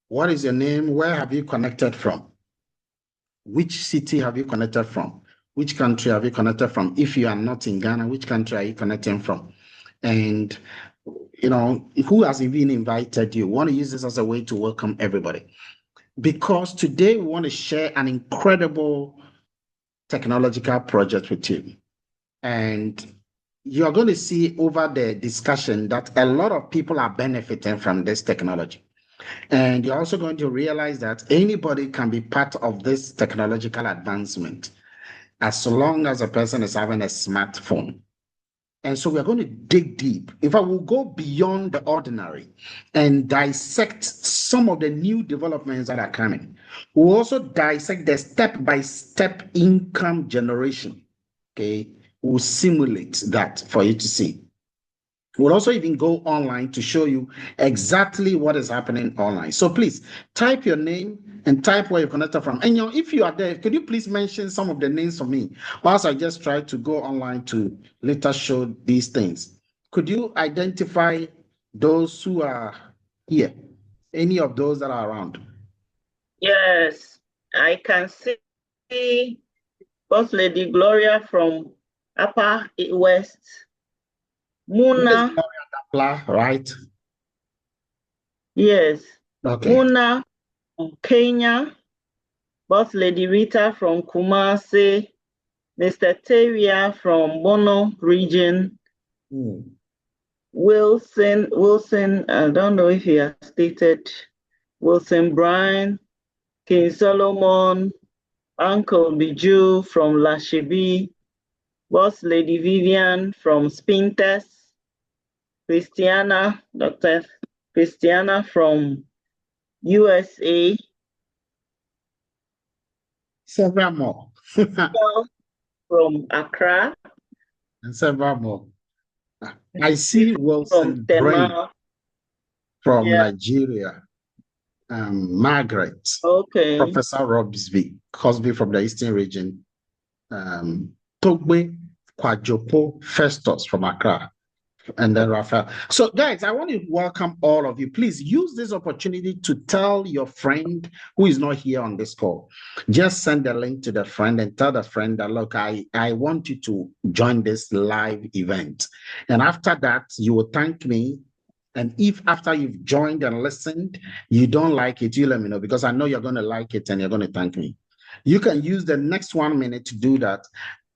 What is your name? Where have you connected from? Which city have you connected from? Which country have you connected from? If you are not in Ghana, which country are you connecting from? And who has even invited you? We want to use this as a way to welcome everybody. Because today we want to share an incredible technological project with you. And you're going to see over the discussion that a lot of people are benefiting from this technology. And you're also going to realize that anybody can be part of this technological advancement as long as a person is having a smartphone. And so we're going to dig deep. In fact, we'll go beyond the ordinary and dissect some of the new developments that are coming. We'll also dissect the step-by-step income generation. Okay, we'll simulate that for you to see. We'll also even go online to show you exactly what is happening online. So please type your name and type where you're connected from. And if you are there, could you please mention some of the names for me whilst I just try to go online to later show these things? Could you identify those who are here? Any of those that are around? Yes, I can see First Lady Gloria from Upper West. Muna. Right? Yes. Okay. Muna from Kenya. Boss Lady Rita from Kumasi. Mr. Tavia from Bono region. Wilson, I don't know if he has stated. Wilson Brian, King Solomon, Uncle Biju from Lashibi, Boss Lady Vivian from Spintes, Christiana, Dr. Christiana from USA. Several more. From Accra. And several more. I see Wilson Brain from Nigeria. Margaret. Okay. Professor Cosby from the Eastern region. Togbe Kwajopo Festus from Accra. And then Raphael. So guys, I want to welcome all of you. Please use this opportunity to tell your friend who is not here on this call. Just send the link to the friend and tell the friend that, look, I want you to join this live event. And after that, you will thank me. And if after you've joined and listened, you don't like it, you let me know, because I know you're going to like it and you're going to thank me. You can use the next 1 minute to do that.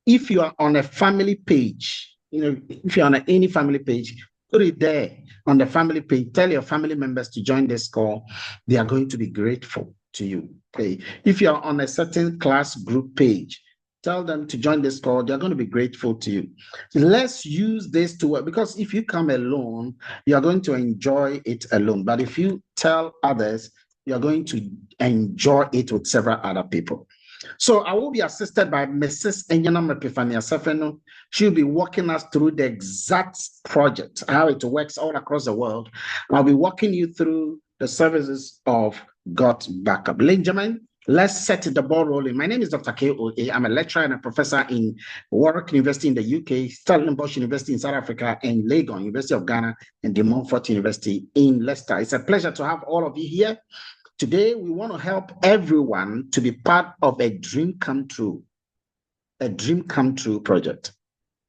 If you are on a family page, if you're on any family page, put it there on the family page. Tell your family members to join this call. They are going to be grateful to you. Okay. If you're on a certain class group page, tell them to join this call. They're going to be grateful to you. Let's use this to work, because if you come alone, you're going to enjoy it alone. But if you tell others, you're going to enjoy it with several other people. So I will be assisted by Mrs. Enyanam Epifania Sefeno. She'll be walking us through the exact project, how it works all across the world. I'll be walking you through the services of Gotbackup. Ladies and gentlemen, let's set the ball rolling. My name is Dr. K.O.A. I'm a lecturer and a professor in Warwick University in the UK, Stellenbosch University in South Africa, and Legon University of Ghana, and De Montfort University in Leicester. It's a pleasure to have all of you here. Today, we want to help everyone to be part of a dream come true project.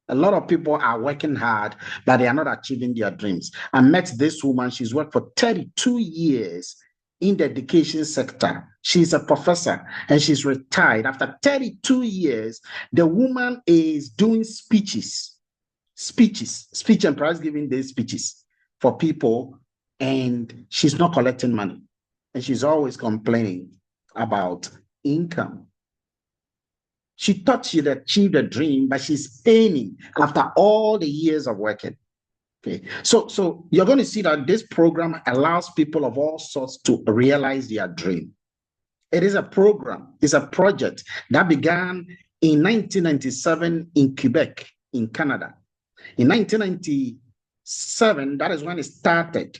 A lot of people are working hard, but they are not achieving their dreams. I met this woman. She's worked for 32 years in the education sector. She's a professor and she's retired. After 32 years, the woman is doing speech and prize giving day speeches for people, and she's not collecting money. And she's always complaining about income. She thought she'd achieved a dream, but she's paining after all the years of working. Okay, so you're going to see that this program allows people of all sorts to realize their dream. It is a program, it's a project that began in 1997 in Quebec, in Canada. In 1997, that is when it started.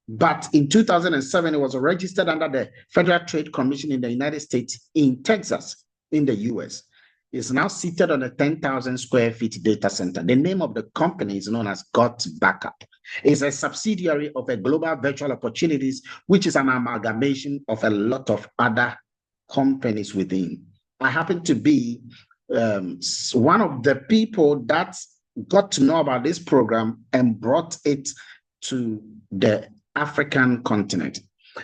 But in 2007, it was registered under the Federal Trade Commission in the United States in Texas, in the US. It's now seated on a 10,000 square feet data center. The name of the company is known as Gotbackup. is a subsidiary of a Global Virtual Opportunities, which is an amalgamation of a lot of other companies within. I happen to be one of the people that got to know about this program and brought it to the African continent.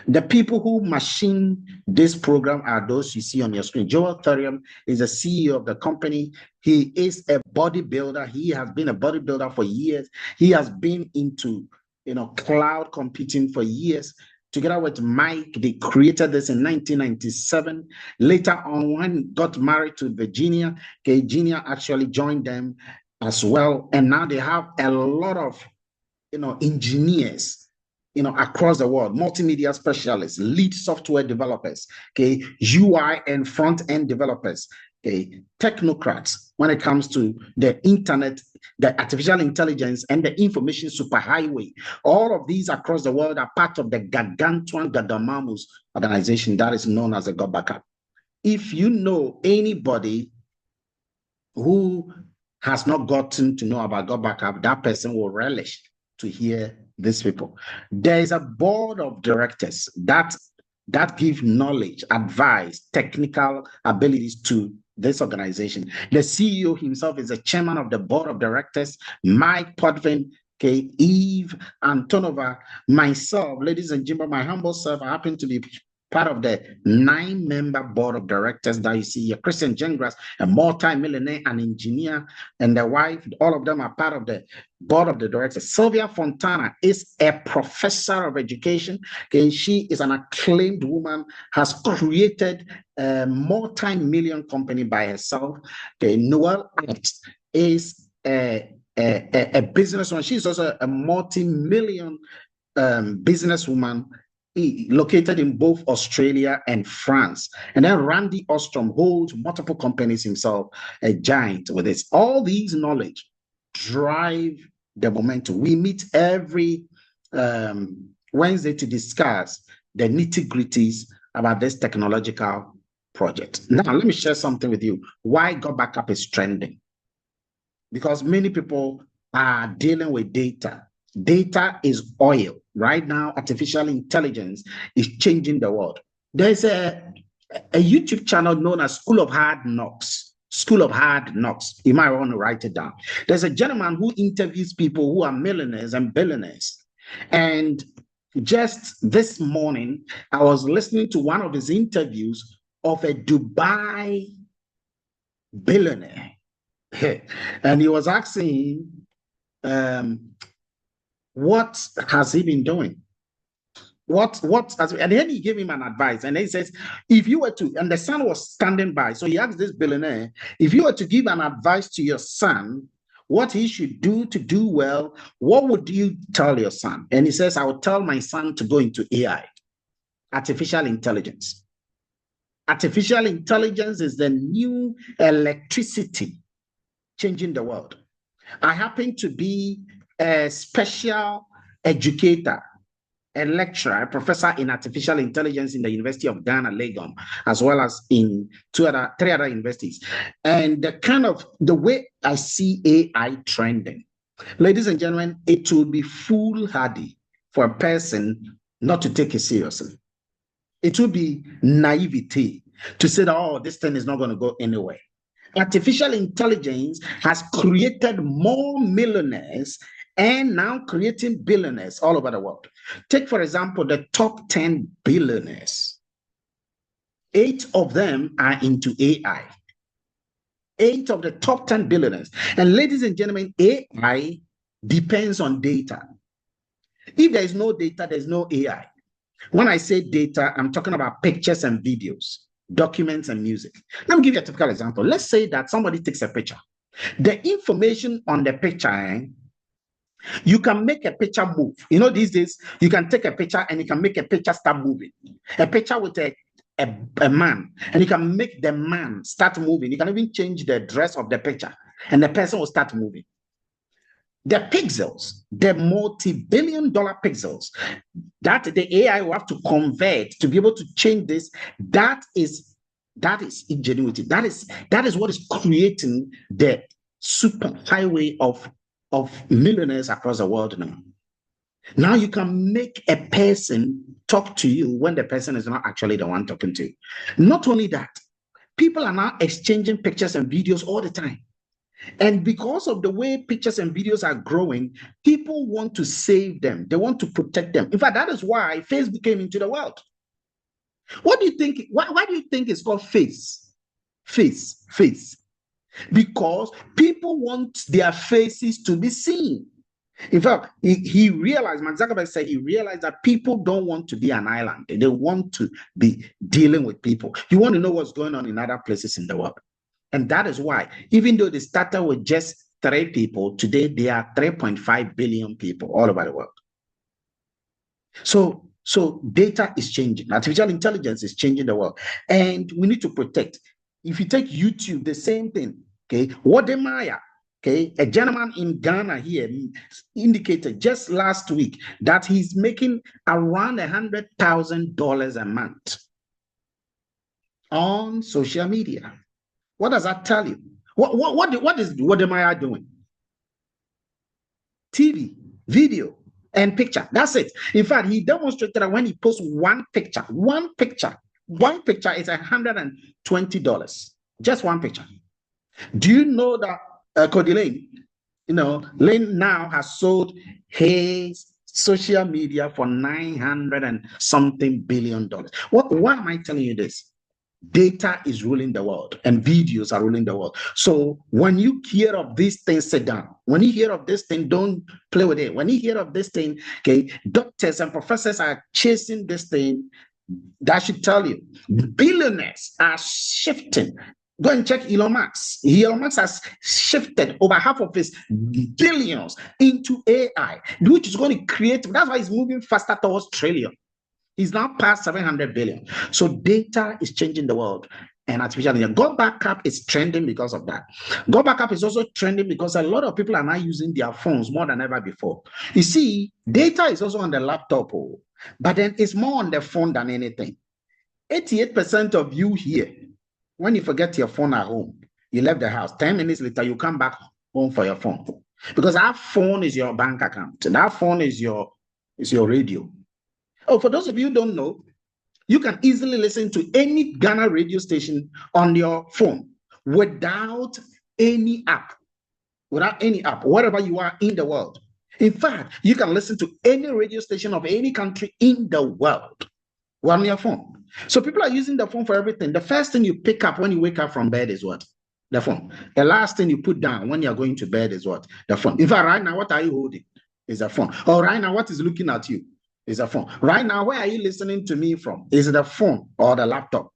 The people who machine this program are those you see on your screen. Joel Thurium is the CEO of the company. He is a bodybuilder. He has been a bodybuilder for years. He has been into cloud computing for years. Together with Mike, they created this in 1997. Later on, when he got married to Virginia, Virginia actually joined them as well. And now they have a lot of engineers across the world, multimedia specialists, lead software developers, okay, UI and front-end developers, okay, technocrats when it comes to the internet, the artificial intelligence, and the information superhighway. All of these across the world are part of the gargantuan Gadamamus organization that is known as the Gotbackup. If you know anybody who has not gotten to know about Gotbackup, that person will relish to hear these people. There is a board of directors that give knowledge, advice, technical abilities to this organization. The CEO himself is the chairman of the board of directors, Mike Potvin, okay, Eve Antonova, myself, ladies and gentlemen, my humble self, I happen to be part of the 9-member board of directors that you see here. Christian Gengras, a multi-millionaire, an engineer, and the wife, all of them are part of the board of the directors. Sylvia Fontana is a professor of education. Okay, she is an acclaimed woman, has created a multi-million company by herself. Okay, Noelle Act is a businesswoman. She's also a multi-million businesswoman located in both Australia and France. And then Randy Ostrom holds multiple companies himself, a giant with this. All these knowledge drive the momentum. We meet every Wednesday to discuss the nitty-gritties about this technological project. Now, let me share something with you. Why Gotbackup is trending? Because many people are dealing with data. Data is oil. Right now, artificial intelligence is changing the world. There's a YouTube channel known as School of Hard Knocks. School of Hard Knocks. You might want to write it down. There's a gentleman who interviews people who are millionaires and billionaires. And just this morning, I was listening to one of his interviews of a Dubai billionaire. And he was asking him, what has he been doing? And then he gave him an advice, and he says, if you were to, and the son was standing by, so he asked this billionaire, if you were to give an advice to your son, what he should do to do well, what would you tell your son? And he says, I would tell my son to go into AI, artificial intelligence. Artificial intelligence is the new electricity changing the world. I happen to be a special educator, a lecturer, a professor in artificial intelligence in the University of Ghana, Legon, as well as in three other universities. And the way I see AI trending, ladies and gentlemen, it will be foolhardy for a person not to take it seriously. It will be naivety to say that, oh, this thing is not going to go anywhere. Artificial intelligence has created more millionaires and now creating billionaires all over the world. Take, for example, the top 10 billionaires. 8 of them are into AI. 8 of the top 10 billionaires. And ladies and gentlemen, AI depends on data. If there is no data, there's no AI. When I say data, I'm talking about pictures and videos, documents and music. Let me give you a typical example. Let's say that somebody takes a picture. The information on the picture, you can make a picture move. You know, these days, you can take a picture and you can make a picture start moving. A picture with a man, and you can make the man start moving. You can even change the dress of the picture, and the person will start moving. The pixels, the multi-billion-dollar pixels that the AI will have to convert to be able to change this, that is ingenuity. That is what is creating the super highway of millionaires across the world now. Now you can make a person talk to you when the person is not actually the one talking to you. Not only that, people are now exchanging pictures and videos all the time. And because of the way pictures and videos are growing, people want to save them. They want to protect them. In fact, that is why Facebook came into the world. What do you think? Why do you think it's called face? Face. Because people want their faces to be seen. In fact, he realized, Mark Zuckerberg said he realized that people don't want to be an island. They want to be dealing with people. You want to know what's going on in other places in the world. And that is why, even though they started with just 3 people, today there are 3.5 billion people all over the world. So data is changing. Artificial intelligence is changing the world. And we need to protect. If you take YouTube, the same thing. Okay. Wodemaya, okay, a gentleman in Ghana here indicated just last week that he's making around $100,000 a month on social media. What does that tell you? What is Wodemaya doing? TV, video, and picture. That's it. In fact, he demonstrated that when he posts one picture is $120. Just one picture. Do you know that Cody Lane, Lane now has sold his social media for $900 and something billion. Why am I telling you this? Data is ruling the world and videos are ruling the world. So when you hear of these things, sit down. When you hear of this thing, don't play with it. When you hear of this thing, okay, doctors and professors are chasing this thing. That should tell you billionaires are shifting. Go and check Elon Musk. Elon Musk has shifted over half of his billions into AI, which is going to create, that's why he's moving faster towards trillion. He's now past 700 billion. So data is changing the world. And artificial intelligence. Gotbackup is trending because of that. Gotbackup is also trending because a lot of people are now using their phones more than ever before. You see, data is also on the laptop, but then it's more on the phone than anything. 88% of you here, when you forget your phone at home, you left the house, 10 minutes later, you come back home for your phone. Because that phone is your bank account. That phone is your radio. Oh, for those of you who don't know, you can easily listen to any Ghana radio station on your phone without any app, wherever you are in the world. In fact, you can listen to any radio station of any country in the world on your phone. So people are using the phone for everything. The first thing you pick up when you wake up from bed is what? The phone. The last thing you put down when you're going to bed is what? The phone. In fact, right now, what are you holding? Is a phone. Or right now, what is looking at you? Is a phone. Right now, where are you listening to me from? Is it the phone or the laptop?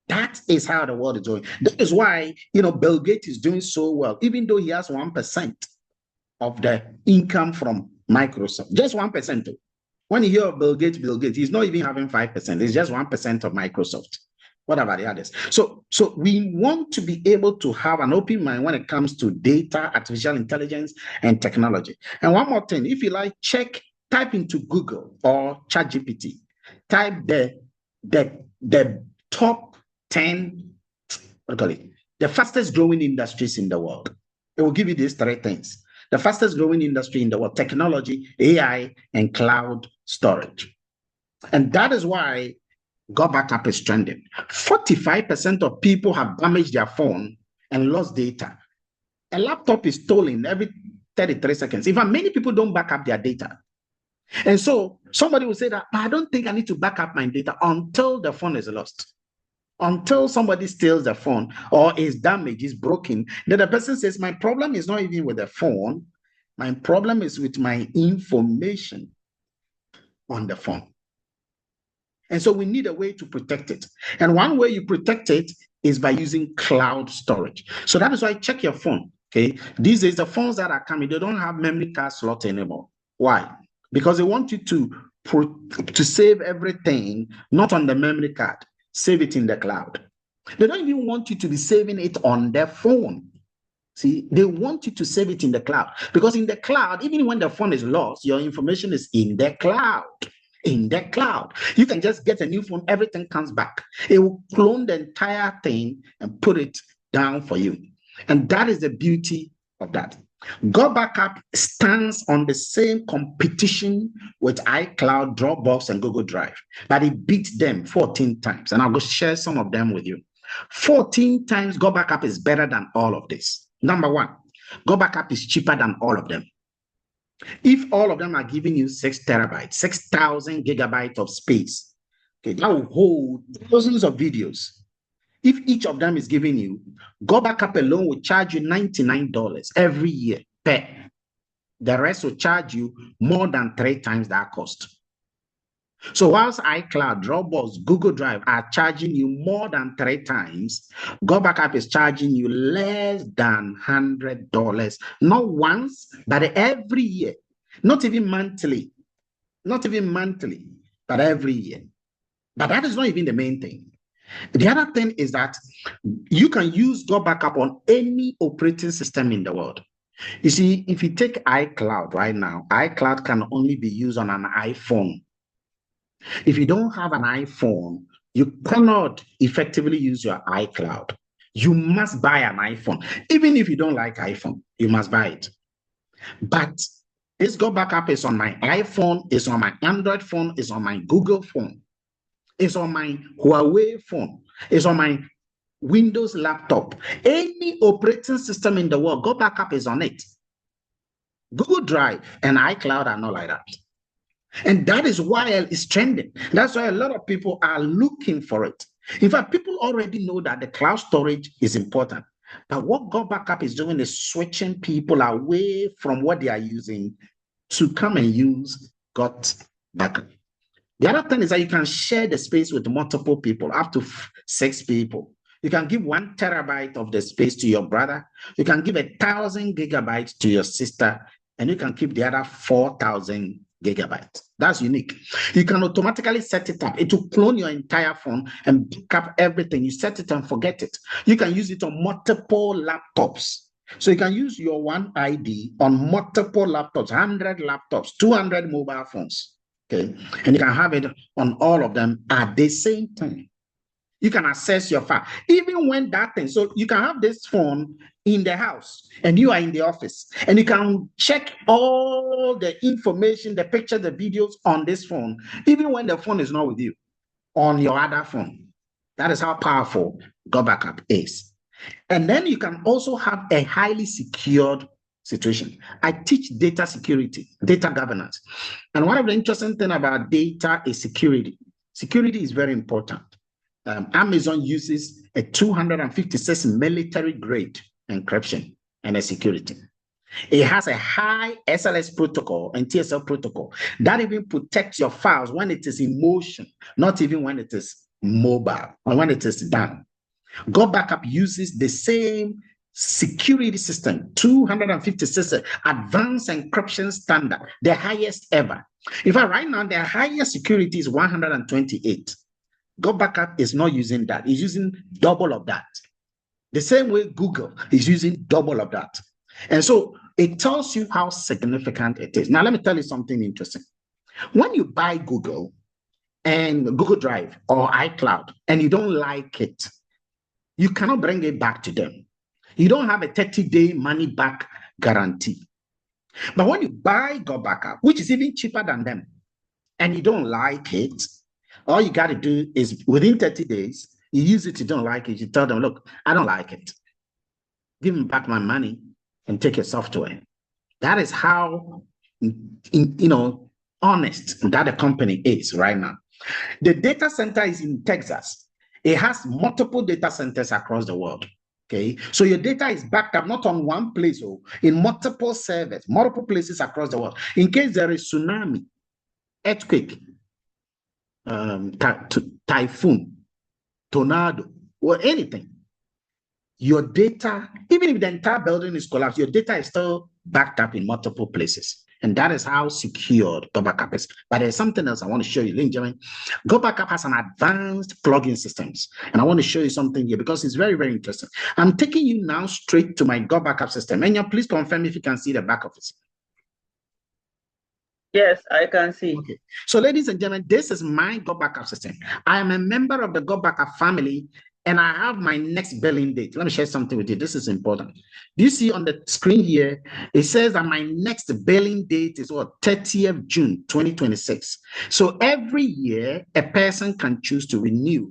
That is how the world is going. That is why, Bill Gates is doing so well, even though he has 1% of the income from Microsoft. Just 1%. When you hear of Bill Gates, he's not even having 5%. It's just 1% of Microsoft. What about the others? So we want to be able to have an open mind when it comes to data, artificial intelligence, and technology. And one more thing, if you like, type into Google or ChatGPT, type the top 10, the fastest growing industries in the world. It will give you these 3 things. The fastest growing industry in the world: technology, AI, and cloud storage. And that is why Gotbackup is trending. 45% of people have damaged their phone and lost data. A laptop is stolen every 33 seconds. In fact, many people don't back up their data. And so somebody will say that, I don't think I need to back up my data until the phone is lost. Until somebody steals the phone or is damaged, is broken, then the person says, my problem is not even with the phone. My problem is with my information on the phone. And so we need a way to protect it. And one way you protect it is by using cloud storage. So that is why check your phone. Okay. These days, the phones that are coming, they don't have memory card slot anymore. Why? Because they want you to save everything, not on the memory card, save it in the cloud. They don't even want you to be saving it on their phone. See, they want you to save it in the cloud, because in the cloud, even when the phone is lost, your information is in the cloud. In the cloud, you can just get a new phone, everything comes back. It will clone the entire thing and put it down for you. And that is the beauty of that. Gotbackup stands on the same competition with iCloud, Dropbox, and Google Drive, but it beat them 14 times. And I'll go share some of them with you. 14 times Gotbackup is better than all of this. Number one, Gotbackup is cheaper than all of them. If all of them are giving you 6 terabytes, 6,000 gigabytes of space, okay, that will hold thousands of videos. If each of them is giving you, Gotbackup alone will charge you $99 every year per. The rest will charge you more than 3 times that cost. So whilst iCloud, Dropbox, Google Drive are charging you more than 3 times, Gotbackup is charging you less than $100, not once, but every year. Not even monthly, but every year. But that is not even the main thing. The other thing is that you can use Gotbackup on any operating system in the world. You see, if you take iCloud right now, iCloud can only be used on an iPhone. If you don't have an iPhone, you cannot effectively use your iCloud. You must buy an iPhone. Even if you don't like iPhone, you must buy it. But this Gotbackup is on my iPhone, it's on my Android phone, it's on my Google phone, it's on my Huawei phone, it's on my Windows laptop. Any operating system in the world, Gotbackup is on it. Google Drive and iCloud are not like that. And that is why it's trending. That's why a lot of people are looking for it. In fact, people already know that the cloud storage is important. But what Gotbackup is doing is switching people away from what they are using to come and use Gotbackup. The other thing is that you can share the space with multiple people, up to 6 people. You can give 1 terabyte of the space to your brother. You can give 1,000 gigabytes to your sister, and you can keep the other 4,000 gigabytes. That's unique. You can automatically set it up. It will clone your entire phone and back up everything. You set it and forget it. You can use it on multiple laptops. So you can use your one ID on multiple laptops, 100 laptops, 200 mobile phones. Okay, and you can have it on all of them at the same time. You can access your file, even when that thing. So you can have this phone in the house and you are in the office, and you can check all the information, the pictures, the videos on this phone, even when the phone is not with you, on your other phone. That is how powerful Gotbackup is. And then you can also have a highly secured situation. I teach data security, data governance. And one of the interesting things about data is security. Security is very important. Amazon uses a 256 military grade encryption and a security. It has a high SLS protocol and TSL protocol that even protects your files when it is in motion, not even when it is mobile or when it is done. Gotbackup uses the same security system, 256 advanced encryption standard, the highest ever. In fact, right now, the highest security is 128. Gotbackup is not using that. It's using double of that. The same way Google is using double of that. And so it tells you how significant it is. Now, let me tell you something interesting. When you buy Google and Google Drive or iCloud and you don't like it, you cannot bring it back to them. You don't have a 30-day money back guarantee. But when you buy Gotbackup, which is even cheaper than them, and you don't like it, all you got to do is within 30 days, you use it, you don't like it, you tell them, look, I don't like it. Give me back my money and take your software. That is how, honest that the company is right now. The data center is in Texas. It has multiple data centers across the world. Okay, so your data is backed up not on one place, in multiple servers, multiple places across the world. In case there is tsunami, earthquake, typhoon, tornado, or anything, your data, even if the entire building is collapsed, your data is still backed up in multiple places. And that is how secure Gotbackup is. But there's something else I want to show you, ladies and gentlemen. Gotbackup has an advanced plugin systems. And I want to show you something here because it's very, very interesting. I'm taking you now straight to my Gotbackup system. And please confirm if you can see the back of it. Yes, I can see. Okay. So, ladies and gentlemen, this is my Gotbackup system. I am a member of the Gotbackup family, and I have my next billing date. Let me share something with you. This is important. Do you see on the screen here? It says that my next billing date is what? 30th June 2026. So every year, a person can choose to renew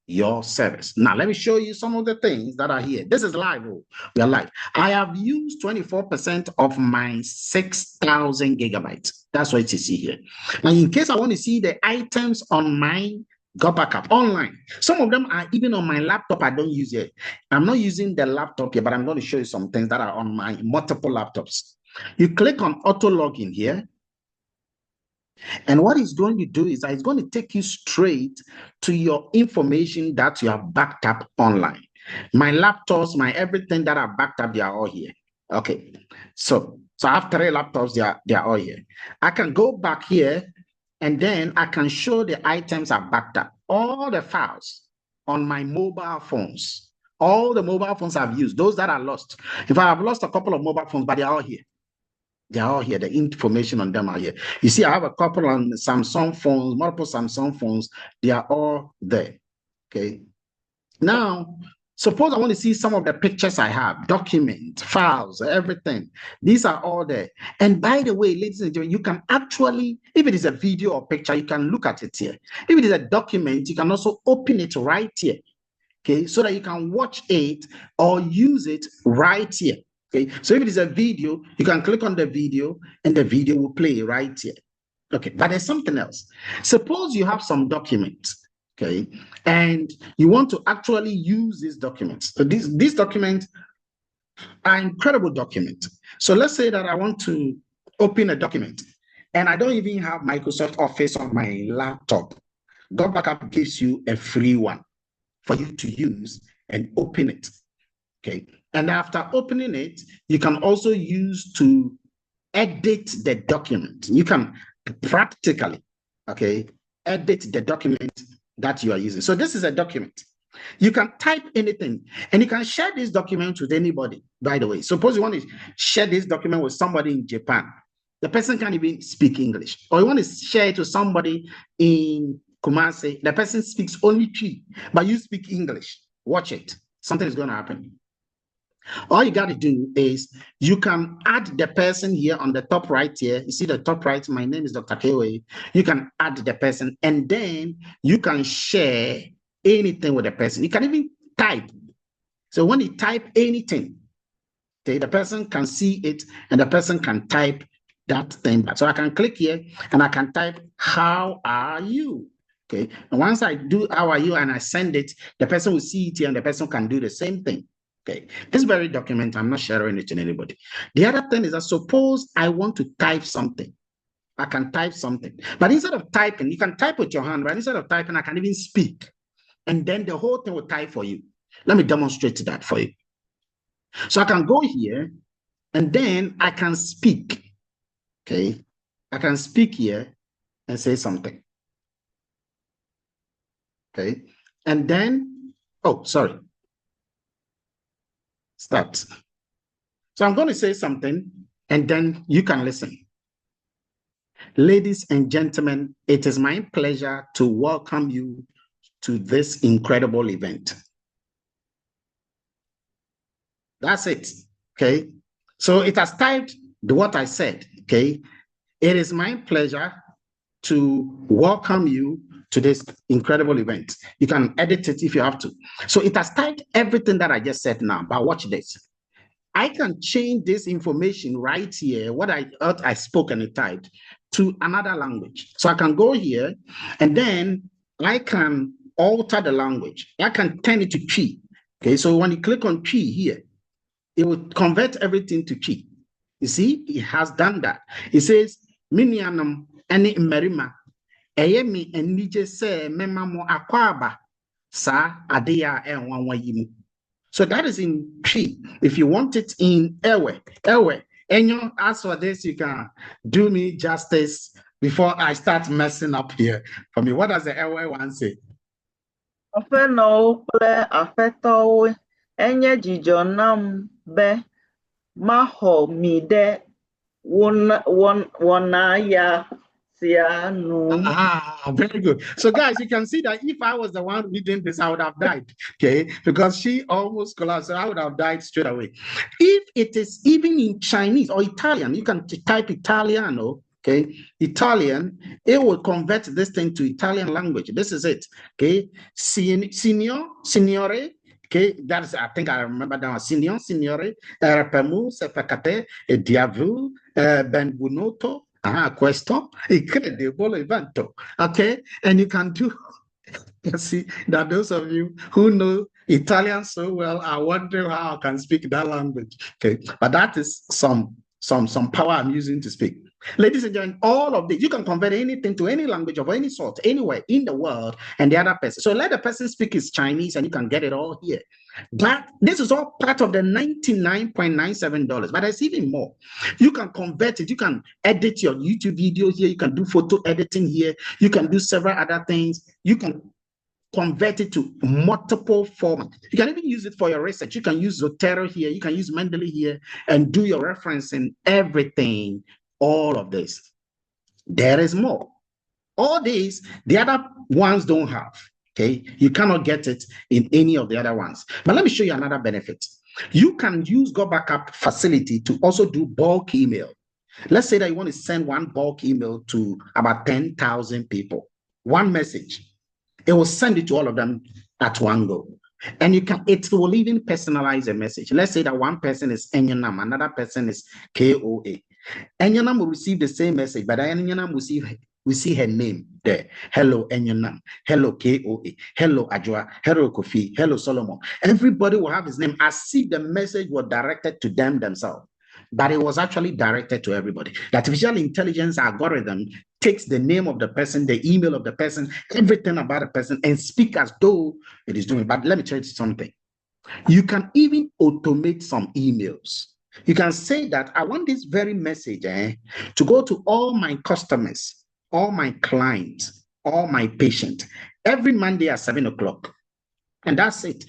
your service. Now, let me show you some of the things that are here. This is live. Oh, we are live. I have used 24% of my 6,000 gigabytes. That's what you see here. Now, in case I want to see the items on my Gotbackup online, some of them are even on my laptop. I don't use it. I'm not using the laptop here, but I'm going to show you some things that are on my multiple laptops. You click on auto login here. And what it's going to do is that it's going to take you straight to your information that you have backed up online. My laptops, my everything that are backed up, they are all here. Okay. So I have 3 laptops, they are all here. I can go back here and then I can show the items are backed up. All the files on my mobile phones, all the mobile phones I've used, those that are lost. If I have lost a couple of mobile phones, but they're all here. They're all here. The information on them are here. You see, I have a couple on Samsung phones, multiple Samsung phones. They are all there. Okay. Now, suppose I want to see some of the pictures I have, documents, files, everything. These are all there. And by the way, ladies and gentlemen, you can actually, if it is a video or picture, you can look at it here. If it is a document, you can also open it right here. Okay, so that you can watch it or use it right here. Okay, so if it is a video, you can click on the video and the video will play right here. Okay, but there's something else. Suppose you have some documents, okay, and you want to actually use these documents. So these documents are incredible documents. So let's say that I want to open a document and I don't even have Microsoft Office on my laptop. Gotbackup gives you a free one for you to use and open it. Okay. And after opening it, you can also use to edit the document. You can practically, okay, edit the document that you are using. So this is a document. You can type anything and you can share this document with anybody, by the way. Suppose you want to share this document with somebody in Japan. The person can't even speak English. Or you want to share it with somebody in Kumasi. The person speaks only Twi, but you speak English. Watch it. Something is going to happen. All you got to do is you can add the person here on the top right here. You see the top right, my name is Dr. Kewe. You can add the person and then you can share anything with the person. You can even type. So when you type anything, okay, the person can see it and the person can type that thing back. So I can click here and I can type, how are you? Okay. And once I do how are you and I send it, the person will see it here and the person can do the same thing. Okay. This very document, I'm not sharing it to anybody. The other thing is that suppose I want to type something. I can type something. But instead of typing, you can type with your hand, right? Instead of typing, I can even speak. And then the whole thing will type for you. Let me demonstrate that for you. So I can go here and then I can speak. Okay. I can speak here and say something. Okay. And then, oh, sorry. Start. So I'm going to say something and then you can listen. Ladies and gentlemen, it is my pleasure to welcome you to this incredible event. That's it. Okay. So it has typed what I said. Okay. It is my pleasure to welcome you to this incredible event. You can edit it if you have to. So it has typed everything that I just said now, but watch this. I can change this information right here, what I spoke and it typed, to another language. So I can go here and then I can alter the language. I can turn it to Twi. Okay, so when you click on Twi here, it will convert everything to Twi. You see, it has done that. It says, Minianum any merima, eyemi enije se memamo akwaba sa adeya enwanwayimu. So that is in Twi. If you want it in Ewe, and as for this, you can do me justice before I start messing up here for me. What does the Ewe one say? Afeno ple afeto enye jijonam be maho mide wonaya Siano. Very good. So, guys, you can see that if I was the one reading this, I would have died. Okay, because she almost collapsed, so I would have died straight away. If it is even in Chinese or Italian, you can type Italiano. Okay, Italian, it will convert this thing to Italian language. This is it. Okay, signore. Okay, that's, I think I remember that one. Signore, repemu, sefacate, diavu, benvenuto. Questo incredible evento. Okay, and you can do. You see that those of you who know Italian so well are wondering how I can speak that language. Okay, but that is some power I'm using to speak. Ladies and gentlemen, all of this, you can convert anything to any language of any sort, anywhere in the world, and the other person. So let the person speak his Chinese and you can get it all here. But this is all part of the $99.97, but there's even more. You can convert it. You can edit your YouTube video here. You can do photo editing here. You can do several other things. You can convert it to multiple formats. You can even use it for your research. You can use Zotero here. You can use Mendeley here and do your referencing, everything, all of this. There is more. All these, the other ones don't have. Okay, you cannot get it in any of the other ones. But let me show you another benefit. You can use Gotbackup facility to also do bulk email. Let's say that you want to send one bulk email to about 10,000 people, one message. It will send it to all of them at one go. And it will even personalize a message. Let's say that one person is Enyanam, another person is KOA. Enyanam will receive the same message, but Enyanam will see her name there. Hello, Enyanam. Hello, KOA. Hello, Ajwa. Hello, Kofi. Hello, Solomon. Everybody will have his name as if the message was directed to them themselves. But it was actually directed to everybody. The artificial intelligence algorithm takes the name of the person, the email of the person, everything about the person, and speak as though it is doing. But let me tell you something. You can even automate some emails. You can say that I want this very message to go to all my customers, all my clients, all my patients, every Monday at 7 o'clock. And that's it.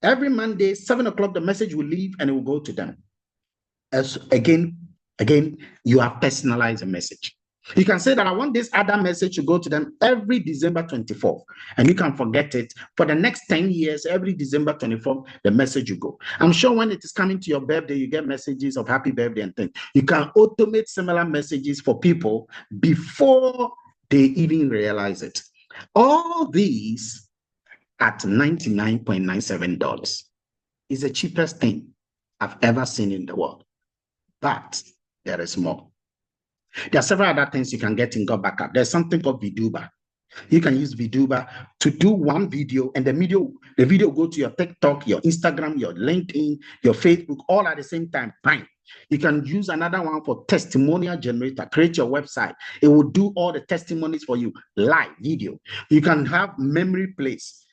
Every Monday, 7 o'clock, the message will leave and it will go to them. As again, you have personalized a message. You can say that I want this other message to go to them every December 24th, and you can forget it for the next 10 years. Every December 24th, the message will go. I'm sure when it is coming to your birthday, you get messages of happy birthday and things. You can automate similar messages for people before they even realize it. All these at $99.97 is the cheapest thing I've ever seen in the world. But there is more. There are several other things you can get in Gotbackup. There's something called Viduba. You can use Viduba to do one video, and the video go to your TikTok, your Instagram, your LinkedIn, your Facebook, all at the same time. Bang. You can use another one for testimonial generator. Create your website. It will do all the testimonies for you, live video. You can have memory place,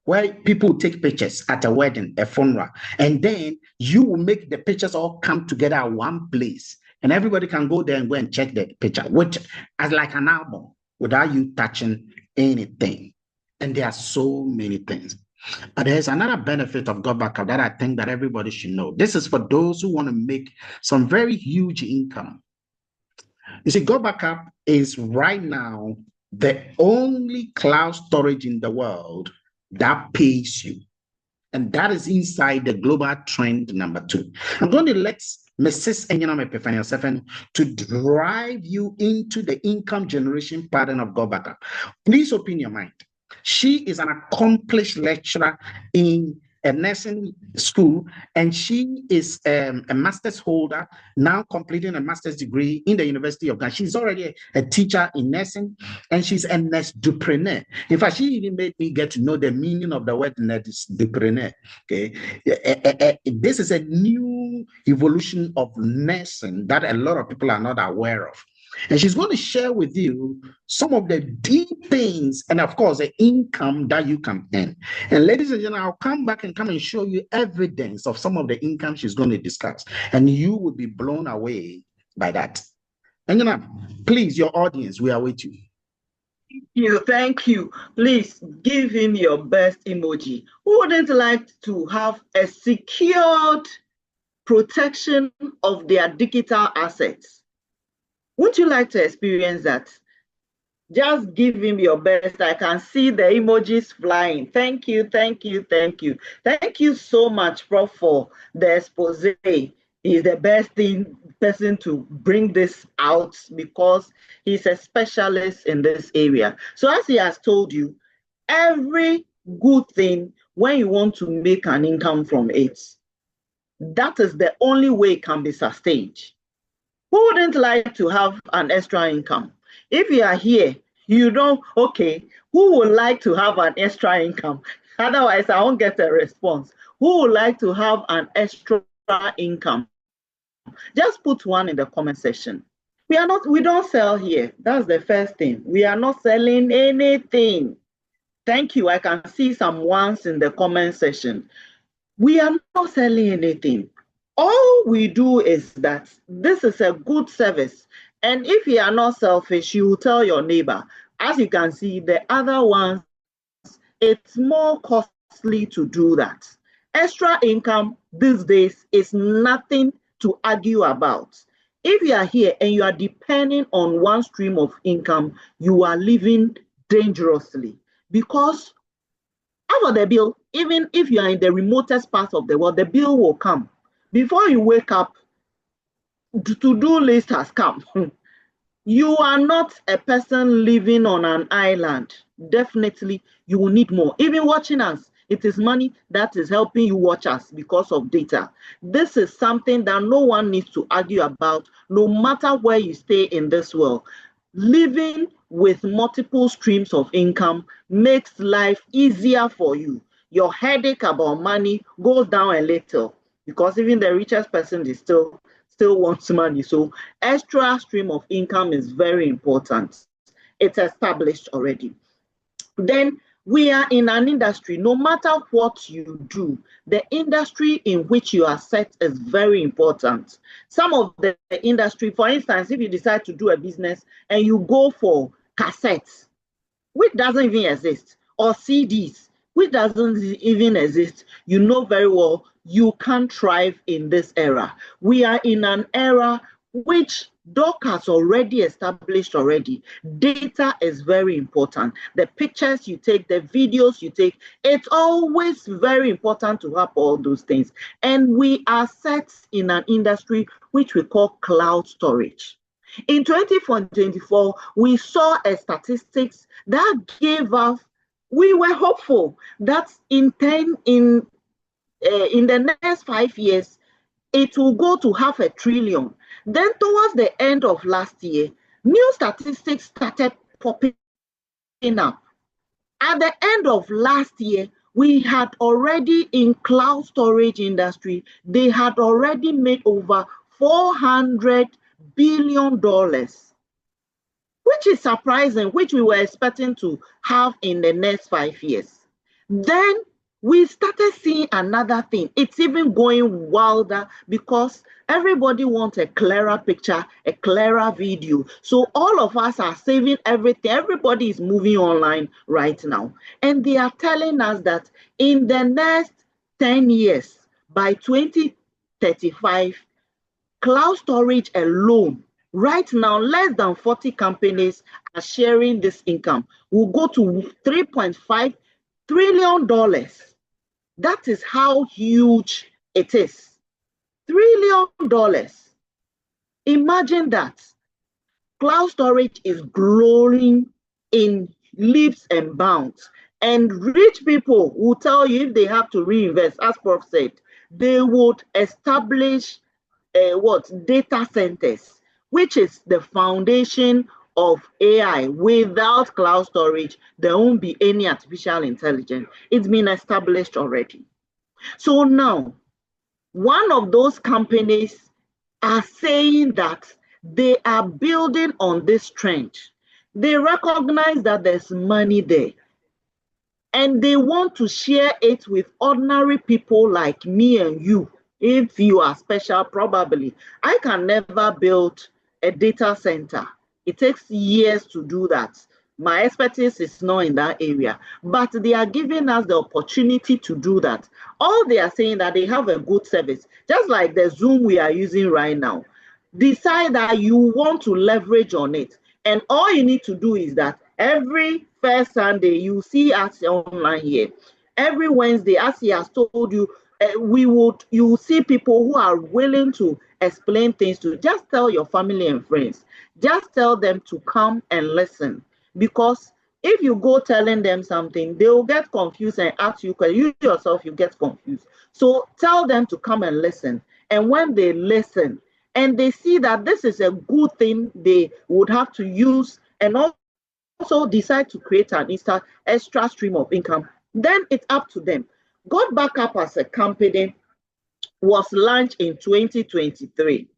where people take pictures at a wedding, a funeral, and then you will make the pictures all come together at one place. And everybody can go there and go and check the picture, which as like an album without you touching anything. And there are so many things. But there's another benefit of Gotbackup that I think that everybody should know. This is for those who want to make some very huge income. You see, Gotbackup is right now the only cloud storage in the world that pays you. And that is inside the global trend number 2. I'm going to let Mrs. Enyanam Epiphanius to drive you into the income generation pattern of Gotbackup. Please open your mind. She is an accomplished lecturer in a nursing school, and she is a master's holder, now completing a master's degree in the University of Ghana. She's already a teacher in nursing, and she's a nurse dupreneur. In fact, she even made me get to know the meaning of the word nurse dupreneur. Okay, this is a new evolution of nursing that a lot of people are not aware of. And she's going to share with you some of the deep things and, of course, the income that you can earn. And ladies and gentlemen, I'll come back and come and show you evidence of some of the income she's going to discuss. And you will be blown away by that. And, please, your audience, we are with you. Thank you. Please give him your best emoji. Who wouldn't like to have a secured protection of their digital assets? Wouldn't you like to experience that? Just give him your best. I can see the emojis flying. Thank you, thank you, thank you. Thank you so much, Prof, for the expose. He's the best person to bring this out because he's a specialist in this area. So as he has told you, every good thing, when you want to make an income from it, that is the only way it can be sustained. Who wouldn't like to have an extra income? If you are here, you don't, okay, who would like to have an extra income? Otherwise, I won't get a response. Who would like to have an extra income? Just put one in the comment section. We don't sell here. That's the first thing. We are not selling anything. Thank you. I can see some ones in the comment section. We are not selling anything. All we do is that this is a good service. And if you are not selfish, you will tell your neighbor. As you can see, the other ones, it's more costly to do that. Extra income these days is nothing to argue about. If you are here and you are depending on one stream of income, you are living dangerously because after the bill, even if you are in the remotest part of the world, the bill will come. Before you wake up, to-do list has come. You are not a person living on an island. Definitely, you will need more. Even watching us, it is money that is helping you watch us because of data. This is something that no one needs to argue about, no matter where you stay in this world. Living with multiple streams of income makes life easier for you. Your headache about money goes down a little because even the richest person is still wants money. So extra stream of income is very important. It's established already. Then we are in an industry, no matter what you do, the industry in which you are set is very important. Some of the industry, for instance, if you decide to do a business and you go for cassettes, which doesn't even exist, or CDs, which doesn't even exist, you know very well you can't thrive in this era. We are in an era which Doc has already established already. Data is very important. The pictures you take, the videos you take, it's always very important to have all those things. And we are set in an industry which we call cloud storage. In 2024, we saw a statistics that gave us, we were hopeful that in the next 5 years, it will go to $500 billion. Then towards the end of last year, new statistics started popping up. At the end of last year, we had already in cloud storage industry, they had already made over $400 billion, which is surprising, which we were expecting to have in the next 5 years. Then we started seeing another thing. It's even going wilder because everybody wants a clearer picture, a clearer video. So all of us are saving everything. Everybody is moving online right now. And they are telling us that in the next 10 years, by 2035, cloud storage alone, right now, less than 40 companies are sharing this income. Will go to $3.5 trillion. That is how huge it is. $1 trillion. Imagine that. Cloud storage is growing in leaps and bounds. And rich people will tell you if they have to reinvest, as Prof said, they would establish data centers, which is the foundation of AI. Without cloud storage, there won't be any artificial intelligence. It's been established already. So now, one of those companies are saying that they are building on this trend. They recognize that there's money there. And they want to share it with ordinary people like me and you. If you are special, probably. I can never build a data center. It takes years to do that. My expertise is not in that area, but they are giving us the opportunity to do that. All they are saying that they have a good service, just like the Zoom we are using right now. Decide that you want to leverage on it And all you need to do is that every first Sunday, you see us online here. Every Wednesday, as he has told you, you will see people who are willing to explain things to you. Just tell your family and friends. Just tell them to come and listen. Because if you go telling them something, they will get confused and ask you questions. You yourself, you get confused. So tell them to come and listen. And when they listen and they see that this is a good thing they would have to use and also decide to create an extra stream of income, then it's up to them. Gotbackup as a company was launched in 2023.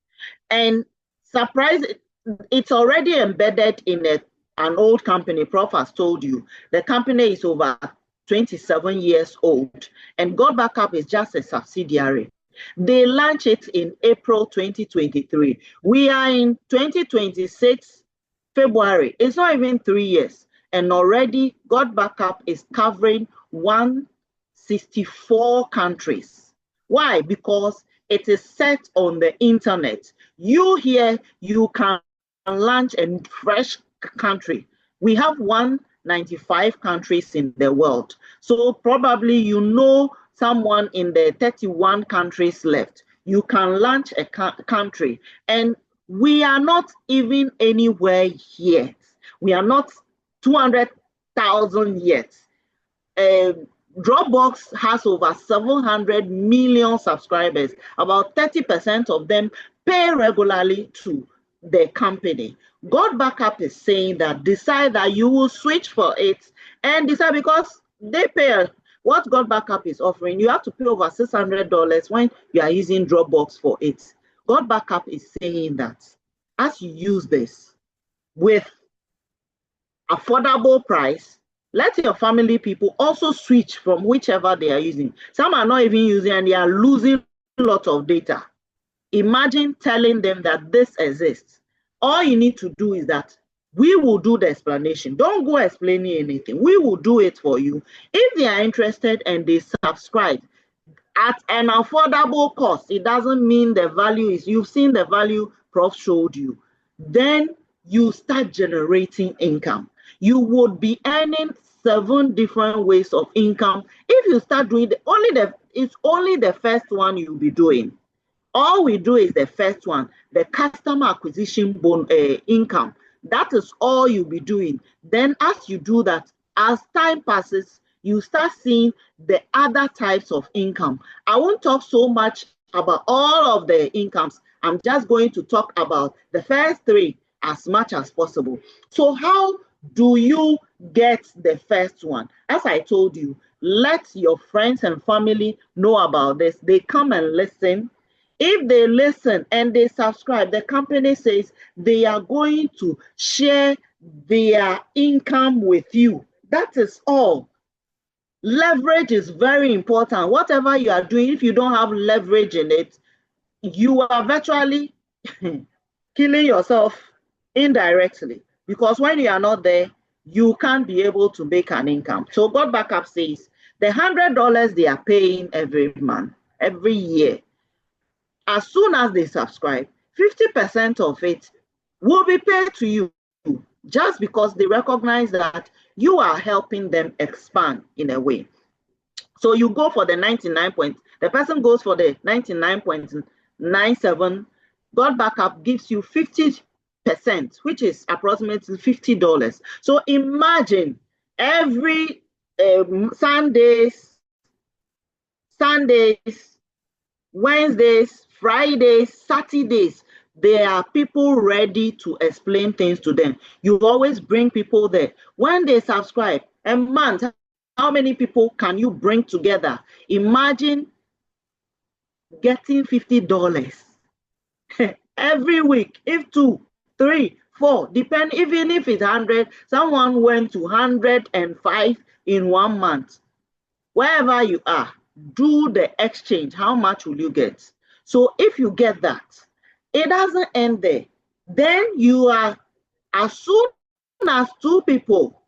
And surprise, it's already embedded in an old company. Prof has told you the company is over 27 years old, and Gotbackup is just a subsidiary. They launched it in April 2023. We are in 2026 February. It's not even 3 years, and already Gotbackup is covering 164 countries. Why? Because it is set on the internet. You here, you can launch a fresh country. We have 195 countries in the world. So probably you know someone in the 31 countries left. You can launch a country. And we are not even anywhere yet. We are not 200,000 yet. Dropbox has over 700 million subscribers. About 30% of them pay regularly to the company. Gotbackup is saying that decide that you will switch for it and decide, because they pay what Gotbackup is offering. You have to pay over $600 when you are using Dropbox for it. Gotbackup is saying that as you use this with affordable price, let your family people also switch from whichever they are using. Some are not even using and they are losing a lot of data. Imagine telling them that this exists. All you need to do is that we will do the explanation. Don't go explaining anything. We will do it for you. If they are interested and they subscribe at an affordable cost, it doesn't mean the value is, you've seen the value Prof showed you. Then you start generating income. You would be earning 7 different ways of income. If you start doing it's only the first one you'll be doing. All we do is the first one, the customer acquisition income. That is all you'll be doing. Then as you do that, as time passes, you start seeing the other types of income. I won't talk so much about all of the incomes. I'm just going to talk about the first 3 as much as possible. So how do you get the first one? As I told you, let your friends and family know about this. They come and listen. If they listen and they subscribe, the company says they are going to share their income with you. That is all. Leverage is very important. Whatever you are doing, if you don't have leverage in it, you are virtually killing yourself indirectly, because when you are not there, you can't be able to make an income. So Gotbackup says the $100 they are paying every month, every year, as soon as they subscribe, 50% of it will be paid to you, just because they recognize that you are helping them expand in a way. So you go for the 99 point, the person goes for the 99.97. Gotbackup gives you 50%, which is approximately $50. So imagine every Sundays, Wednesdays, Fridays, Saturdays, there are people ready to explain things to them. You always bring people there. When they subscribe, a month, how many people can you bring together? Imagine getting $50 every week. If 2, 3, 4, depend, even if it's 100, someone went to 105 in 1 month. Wherever you are, do the exchange. How much will you get? So if you get that, it doesn't end there. Then you are, as soon as 2 people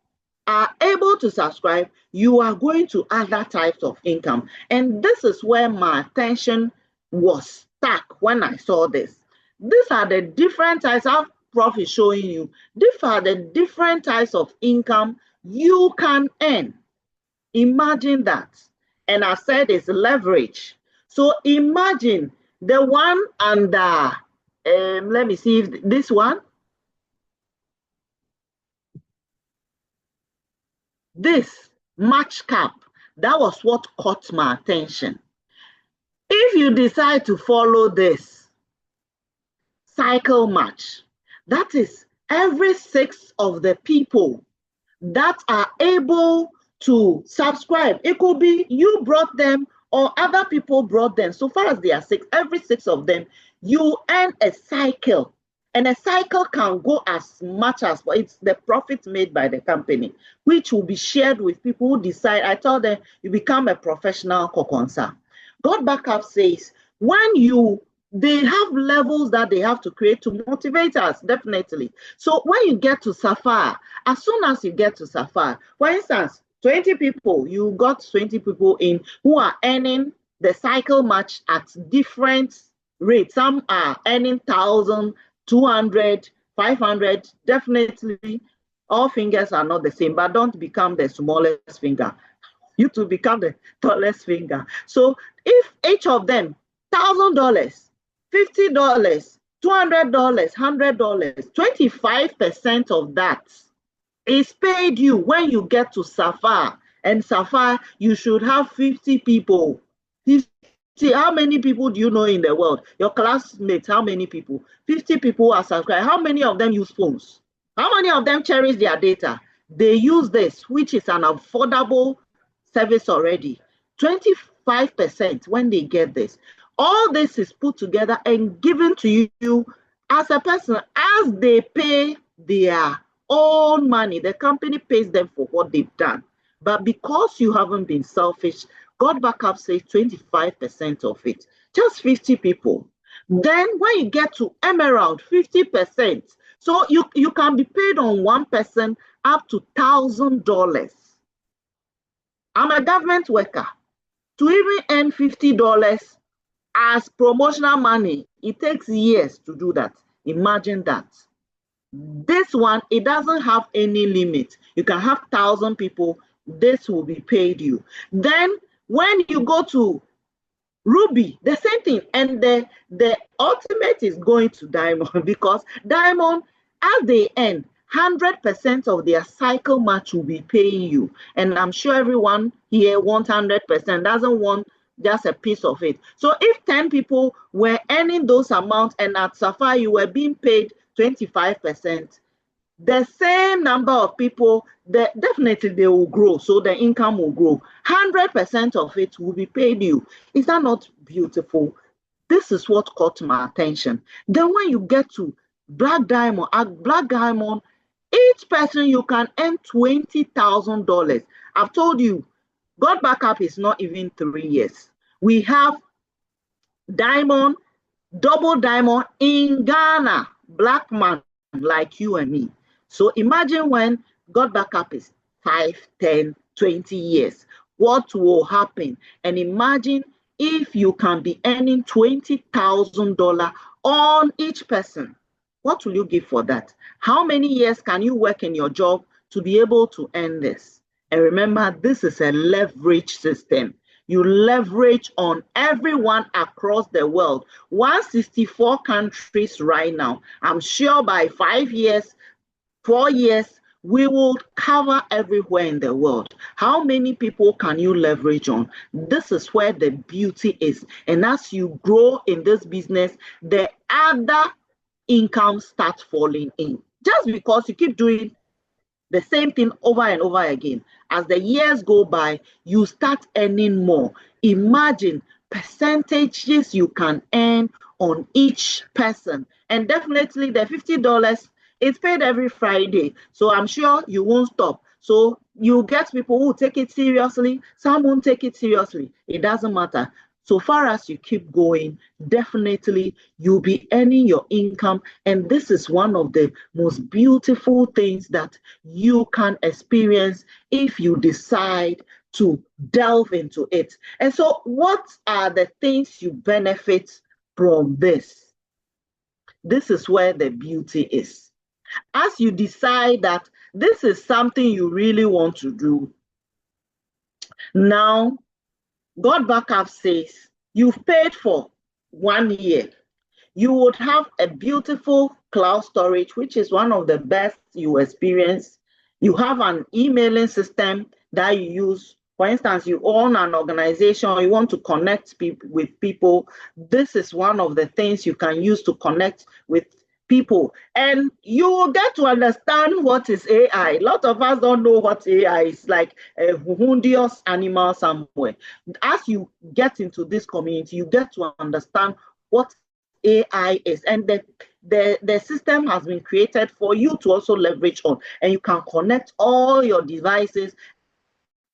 are able to subscribe, you are going to other types of income. And this is where my attention was stuck when I saw this. These are the different types. prof is showing you, these are the different types of income you can earn. Imagine that. And I said it's leverage. So imagine the one under, let me see if this one, this match cap, that was what caught my attention. If you decide to follow this cycle match, that is every 6 of the people that are able to subscribe. It could be you brought them or other people brought them. So far as they are 6, every 6 of them, you earn a cycle. And a cycle can go as much as, it's the profit made by the company, which will be shared with people who decide. I told them, you become a professional kokonsa. Gotbackup says, they have levels that they have to create to motivate us, definitely. So when you get to Sapphire, as soon as you get to Sapphire, for instance, 20 people, you got 20 people in who are earning the cycle match at different rates. Some are earning 1,000, 200, 500, definitely. All fingers are not the same, but don't become the smallest finger. You to become the tallest finger. So if each of them, $1,000, $50, $200, $100, 25% of that is paid you when you get to Sapphire. And Sapphire, you should have 50 people. 50, how many people do you know in the world? Your classmates, how many people? 50 people are subscribed. How many of them use phones? How many of them cherish their data? They use this, which is an affordable service already. 25% when they get this. All this is put together and given to you as a person as they pay their own money. The company pays them for what they've done. But because you haven't been selfish, Gotbackup says 25% of it, just 50 people. Then when you get to Emerald, 50%. So you can be paid on one person up to $1,000. I'm a government worker. To even earn $50 as promotional money, it takes years to do that. Imagine that. This one, it doesn't have any limit. You can have 1,000 people, this will be paid you. Then when you go to Ruby, the same thing. And the ultimate is going to Diamond, because Diamond, as they end, 100% of their cycle match will be paying you. And I'm sure everyone here wants 100%, doesn't want just a piece of it. So if 10 people were earning those amounts and at Sapphire you were being paid 25%, the same number of people, definitely they will grow, so the income will grow. 100% of it will be paid you. Is that not beautiful? This is what caught my attention. Then when you get to Black Diamond, at Black Diamond, each person you can earn $20,000. I've told you, Gotbackup is not even 3 years. We have Diamond, double Diamond in Ghana, black man like you and me. So imagine when Gotbackup is 5, 10, 20 years, what will happen? And imagine if you can be earning $20,000 on each person. What will you give for that? How many years can you work in your job to be able to earn this? And remember, this is a leverage system. You leverage on everyone across the world. 164 countries right now. I'm sure by 5 years, 4 years, we will cover everywhere in the world. How many people can you leverage on? This is where the beauty is. And as you grow in this business, the other income starts falling in. Just because you keep doing the same thing over and over again, as the years go by, you start earning more. Imagine percentages you can earn on each person. And definitely the $50, it's paid every Friday. So I'm sure you won't stop. So you get people who take it seriously, some won't take it seriously. It doesn't matter. So far as you keep going, definitely you'll be earning your income. And this is one of the most beautiful things that you can experience if you decide to delve into it. And so what are the things you benefit from this? This is where the beauty is. As you decide that this is something you really want to do, now Gotbackup says you've paid for 1 year. You would have a beautiful cloud storage, which is one of the best you experience. You have an emailing system that you use. For instance, you own an organization, or you want to connect with people. This is one of the things you can use to connect with people. And you will get to understand what is AI. A lot of us don't know what AI is, like a hundious animal somewhere. As you get into this community, you get to understand what AI is, and the system has been created for you to also leverage on, and you can connect all your devices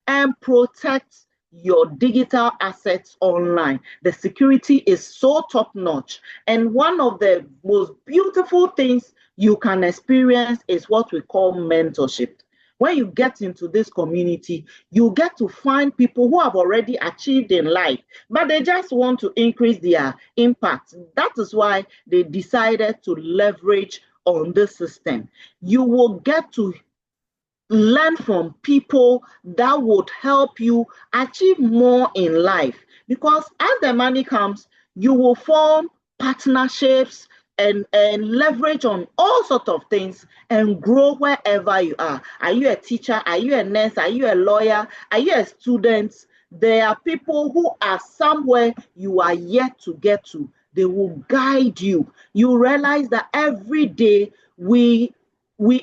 and protect your digital assets online. The security is so top notch, and one of the most beautiful things you can experience is what we call mentorship. When you get into this community, you get to find people who have already achieved in life, but they just want to increase their impact. That is why they decided to leverage on this system. You will get to learn from people that would help you achieve more in life, because as the money comes, you will form partnerships and leverage on all sorts of things and grow wherever you are. Are you a teacher? Are you a nurse? Are you a lawyer? Are you a student? There are people who are somewhere you are yet to get to. They will guide you. You realize that every day we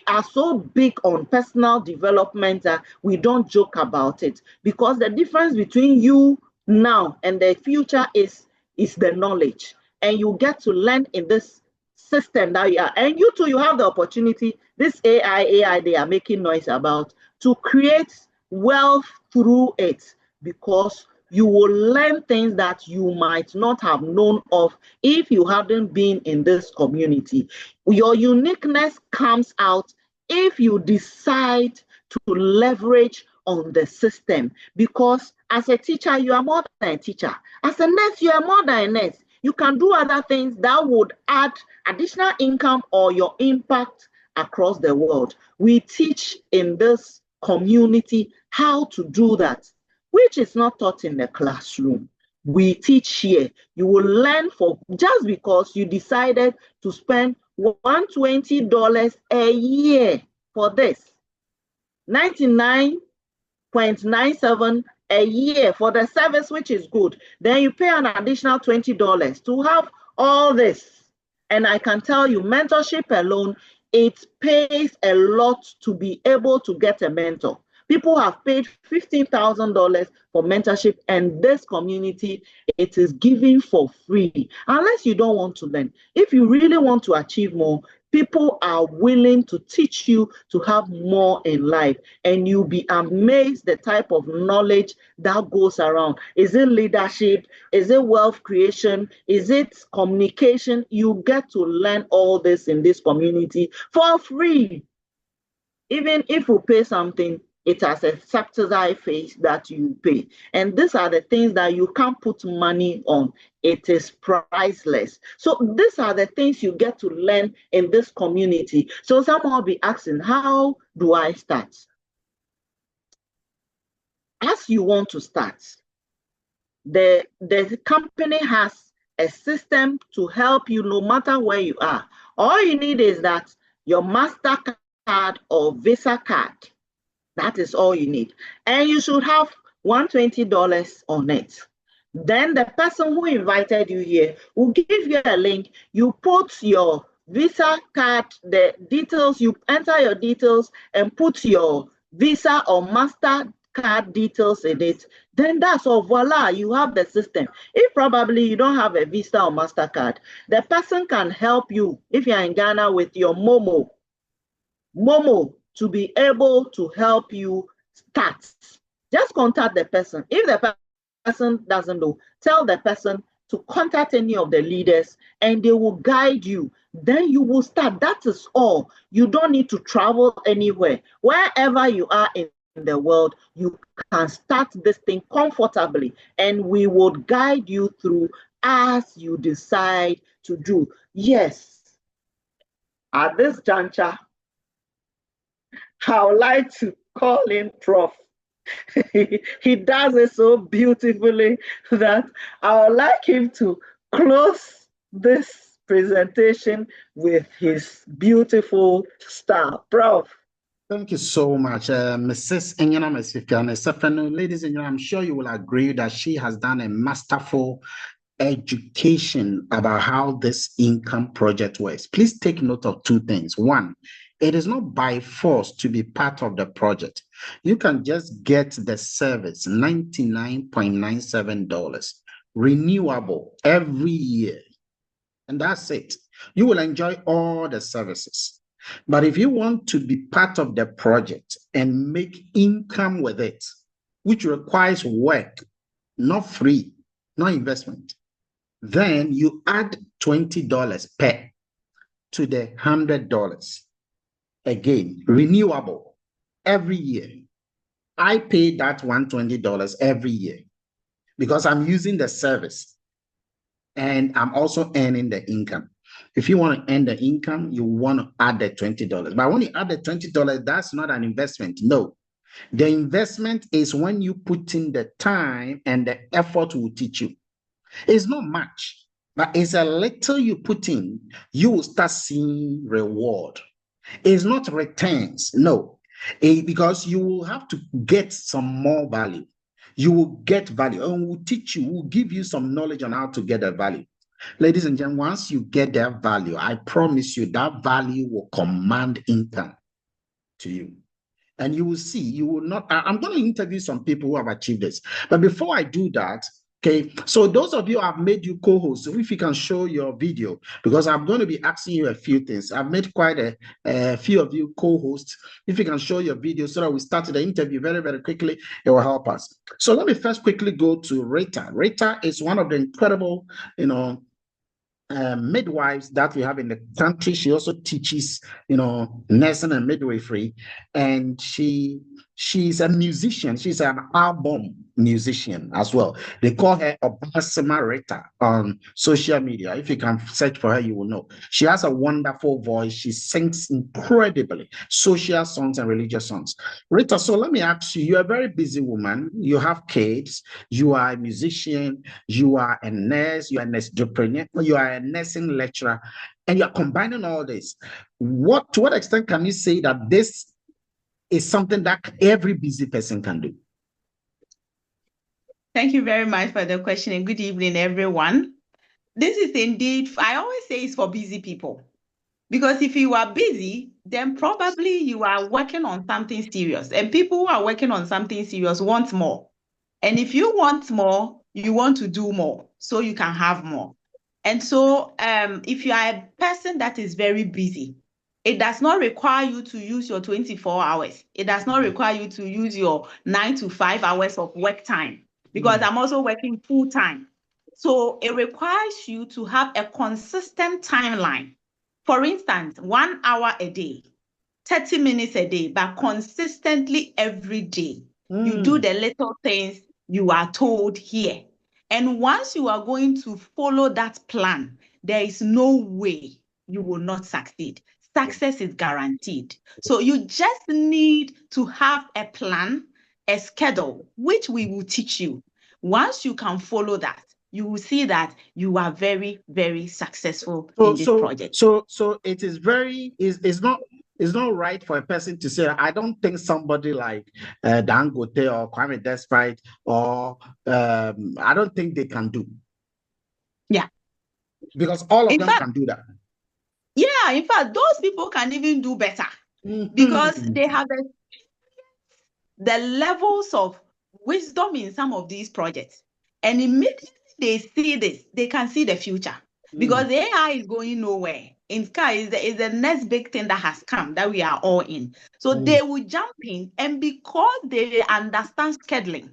are so big on personal development that we don't joke about it, because the difference between you now and the future is the knowledge, and you get to learn in this system that you are. And you too, you have the opportunity, this AI they are making noise about, to create wealth through it, because you will learn things that you might not have known of if you hadn't been in this community. Your uniqueness comes out if you decide to leverage on the system, because as a teacher, you are more than a teacher. As a nurse, you are more than a nurse. You can do other things that would add additional income or your impact across the world. We teach in this community how to do that, which is not taught in the classroom. We teach here. You will learn for just because you decided to spend $120 a year for this. 99.97 a year for the service, which is good. Then you pay an additional $20 to have all this. And I can tell you, mentorship alone, it pays a lot to be able to get a mentor. People have paid $15,000 for mentorship, and this community, it is given for free, unless you don't want to learn. If you really want to achieve more, people are willing to teach you to have more in life, and you'll be amazed the type of knowledge that goes around. Is it leadership? Is it wealth creation? Is it communication? You get to learn all this in this community for free. Even if you pay something, it has a subsidized phase that you pay. And these are the things that you can't put money on. It is priceless. So these are the things you get to learn in this community. So someone will be asking, how do I start? As you want to start, the company has a system to help you no matter where you are. All you need is that your MasterCard or Visa card. That is all you need. And you should have $120 on it. Then the person who invited you here will give you a link. You put your Visa card, the details, you enter your details and put your Visa or MasterCard details in it. Then that's all, voila, you have the system. If probably you don't have a Visa or MasterCard, the person can help you, if you're in Ghana, with your Momo to be able to help you start. Just contact the person. If the person doesn't know, tell the person to contact any of the leaders and they will guide you. Then you will start. That is all. You don't need to travel anywhere. Wherever you are in the world, you can start this thing comfortably, and we would guide you through as you decide to do. Yes, At this juncture, I would like to call in Prof. He does it so beautifully that I would like him to close this presentation with his beautiful star. Prof. Thank you so much, Mrs. Enyana Mesifiane Sefenu. Ladies and gentlemen, I'm sure you will agree that she has done a masterful education about how this income project works. Please take note of two things. One, it is not by force to be part of the project. You can just get the service, $99.97, renewable every year, and that's it. You will enjoy all the services. But if you want to be part of the project and make income with it, which requires work, not free, no investment, then you add $20 per to the $100. Again, renewable every year. I pay that $120 every year because I'm using the service and I'm also earning the income. If you want to earn the income, you want to add the $20. But when you add the $20, that's not an investment. No. The investment is when you put in the time and the effort will teach you. It's not much, but it's a little you put in, you will start seeing reward. It's not returns, no, because you will have to get some more value. You will get value and we'll teach you, we'll give you some knowledge on how to get that value. Ladies and gentlemen, once you get that value, I promise you that value will command income to you. And you will see, you will not. I'm going to interview some people who have achieved this. But before I do that, okay, so those of you I've made you co-hosts, so if you can show your video, because I'm going to be asking you a few things. I've made quite a few of you co-hosts. If you can show your video so that we start the interview very, very quickly, it will help us. So let me first quickly go to Rita. Rita is one of the incredible, midwives that we have in the country. She also teaches, nursing and midwifery, and she's a musician. She's an album musician as well. They call her Obasema Rita on social media. If you can search for her, you will know. She has a wonderful voice. She sings incredibly social songs and religious songs. Rita, so let me ask you, you're a very busy woman. You have kids. You are a musician. You are a nurse. You are a nurse entrepreneur. You are a nursing lecturer. And you're combining all this. To what extent can you say that this is something that every busy person can do? Thank you very much for the question and good evening, everyone. This is indeed, I always say it's for busy people. Because if you are busy, then probably you are working on something serious. And people who are working on something serious want more. And if you want more, you want to do more so you can have more. And so if you are a person that is very busy, it does not require you to use your 24 hours. It does not require you to use your 9 to 5 hours of work time, because I'm also working full time. So it requires you to have a consistent timeline. For instance, 1 hour a day, 30 minutes a day, but consistently every day. You do the little things you are told here. And once you are going to follow that plan, there is no way you will not succeed. Success is guaranteed. So you just need to have a plan, a schedule, which we will teach you. Once you can follow that, you will see that you are very, very successful in this project. So it is it's not right for a person to say, I don't think somebody like Dangote or Kwame Despite or I don't think they can do. Yeah. Because all of them can do that. Yeah, in fact, those people can even do better because they have the levels of wisdom in some of these projects. And immediately they see this, they can see the future because the AI is going nowhere. In Sky is the next big thing that has come that we are all in. So they will jump in, and because they understand scheduling,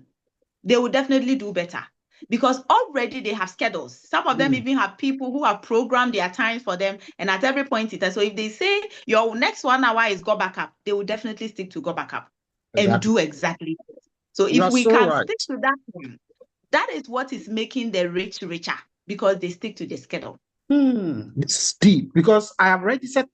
they will definitely do better because already they have schedules. Some of them even have people who have programmed their times for them, and at every point it is. So if they say your next 1 hour is Gotbackup, they will definitely stick to Gotbackup and do exactly that. So if we can stick to that one, that is what is making the rich richer, because they stick to the schedule. It's deep, because I have already said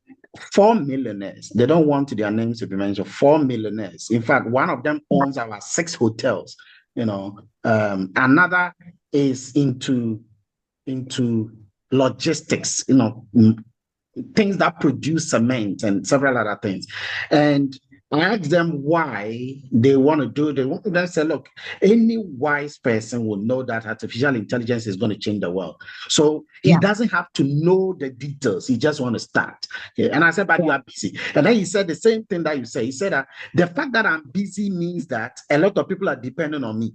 4 millionaires. They don't want their names to be mentioned. 4 millionaires. In fact, one of them owns our 6 hotels. Another is into logistics. Things that produce cement and several other things. And I asked them why they want to do it. They want to say, look, any wise person will know that artificial intelligence is going to change the world. So he doesn't have to know the details. He just want to start. Okay. And I said, but you are busy. And then he said the same thing that you say. He said that the fact that I'm busy means that a lot of people are depending on me.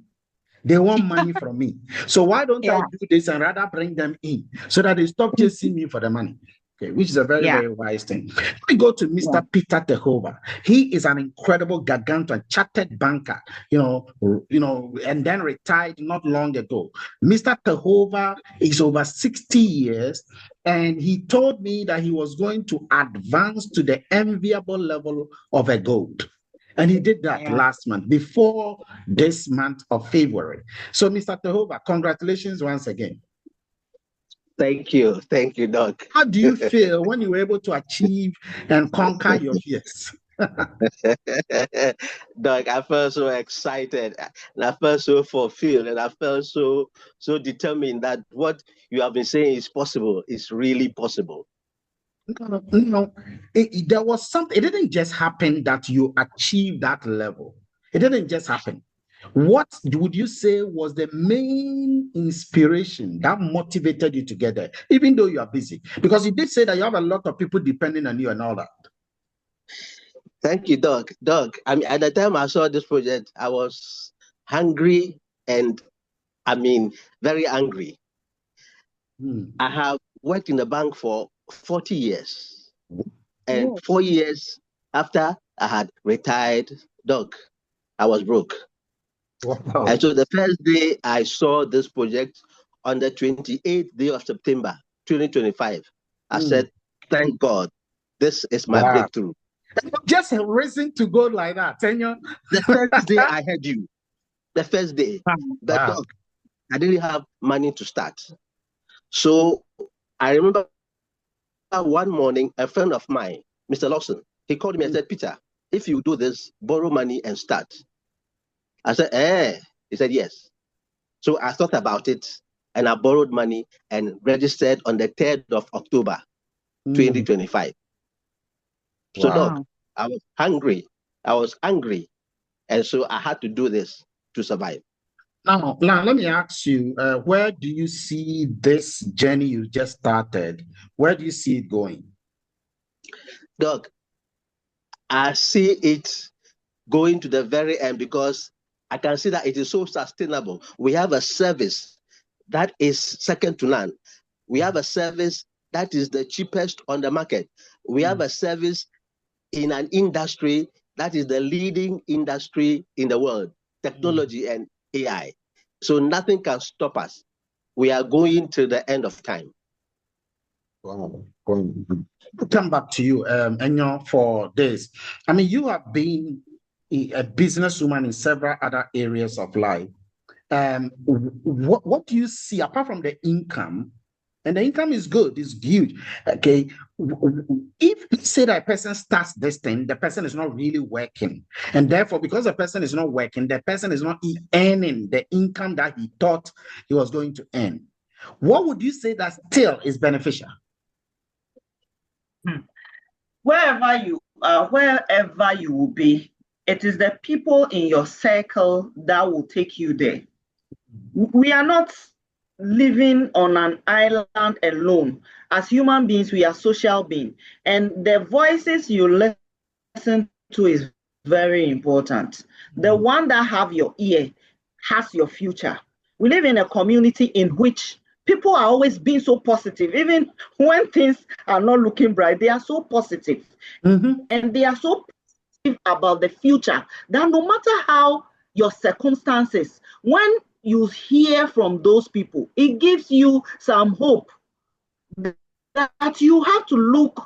They want money from me. So why don't I do this and rather bring them in so that they stop chasing me for the money? Okay, which is a very, very wise thing. Let me go to Mr. Peter Tehova. He is an incredible gargantuan chartered banker, and then retired not long ago. Mr. Tehova is over 60 years, and he told me that he was going to advance to the enviable level of a gold. And he did that last month, before this month of February. So, Mr. Tehova, congratulations once again. Thank you, Doc. How do you feel when you were able to achieve and conquer your fears? Doc, I felt so excited, and I felt so fulfilled, and I felt so determined that what you have been saying is possible. It's really possible. There was something. It didn't just happen that you achieved that level. It didn't just happen. What would you say was the main inspiration that motivated you to get there, even though you are busy? Because you did say that you have a lot of people depending on you and all that. Thank you, Doc. Doc, I mean, at the time I saw this project, I was hungry and, very angry. I have worked in the bank for 40 years. And 4 years after I had retired, Doc, I was broke. Wow. And so the first day I saw this project, on the 28th day of September 2025, I said, thank God, this is my breakthrough. Just a reason to go like that, Tenyo. The first day I heard you, the first day, Doc, I didn't have money to start. So I remember one morning, a friend of mine, Mr. Lawson, he called me and said, Peter, if you do this, borrow money and start. I said, He said, yes. So I thought about it, and I borrowed money and registered on the 3rd of October, 2025. So, Doc, I was hungry. I was angry. And so I had to do this to survive. Now let me ask you, where do you see this journey you just started? Where do you see it going? Doc, I see it going to the very end because I can see that it is so sustainable. We have a service that is second to none. We have a service that is the cheapest on the market. We have a service in an industry that is the leading industry in the world, technology and AI. So nothing can stop us. We are going to the end of time. Wow. I'll come back to you, Enyo, for this. I mean, you have been a businesswoman in several other areas of life. What do you see apart from the income? And the income is good, it's huge. Okay. If say that a person starts this thing, the person is not really working. And therefore, because the person is not working, the person is not earning the income that he thought he was going to earn. What would you say that still is beneficial? Wherever you are, wherever you will be, it is the people in your circle that will take you there. We are not living on an island alone. As human beings, we are social beings. And the voices you listen to is very important. The one that have your ear has your future. We live in a community in which people are always being so positive. Even when things are not looking bright, they are so positive. And they are so positive about the future that no matter how your circumstances, when you hear from those people, it gives you some hope that you have to look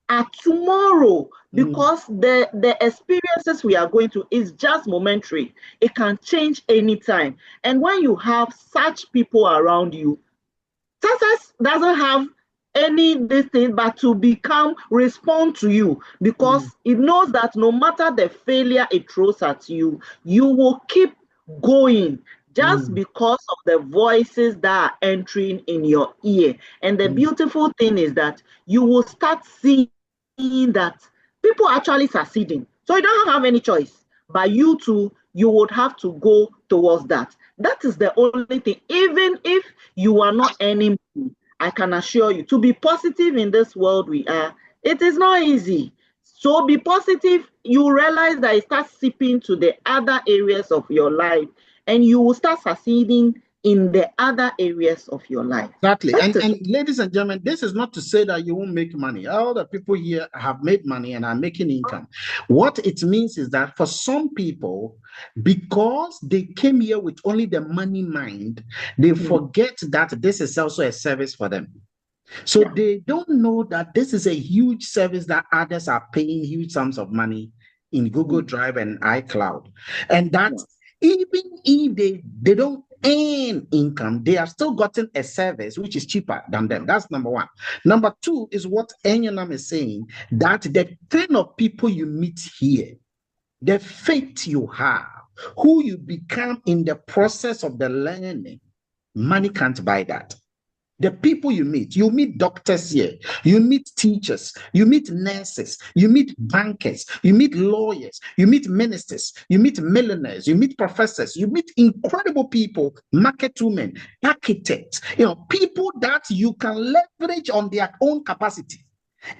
at tomorrow, because the experiences we are going through is just momentary. It can change anytime. And when you have such people around you, success doesn't have any this thing, but to respond to you, because it knows that no matter the failure it throws at you, you will keep going just because of the voices that are entering in your ear. And the beautiful thing is that you will start seeing that people are actually succeeding. So you don't have any choice. But you too, you would have to go towards that. That is the only thing. Even if you are not earning money, I can assure you, to be positive in this world we are, it is not easy. So be positive. You realize that it starts seeping to the other areas of your life, and you will start succeeding in the other areas of your life. Exactly. And ladies and gentlemen, this is not to say that you won't make money. All the people here have made money and are making income. What it means is that for some people, because they came here with only the money mind, they forget that this is also a service for them. So they don't know that this is a huge service that others are paying huge sums of money in Google Drive and iCloud. And that even if they don't earn income, they have still gotten a service which is cheaper than them. That's number one. Number two is what Enyanam is saying, that the kind of people you meet here, the faith you have, who you become in the process of the learning, money can't buy that. The people you meet doctors here, you meet teachers, you meet nurses, you meet bankers, you meet lawyers, you meet ministers, you meet millionaires, you meet professors, you meet incredible people, market women, architects, people that you can leverage on their own capacity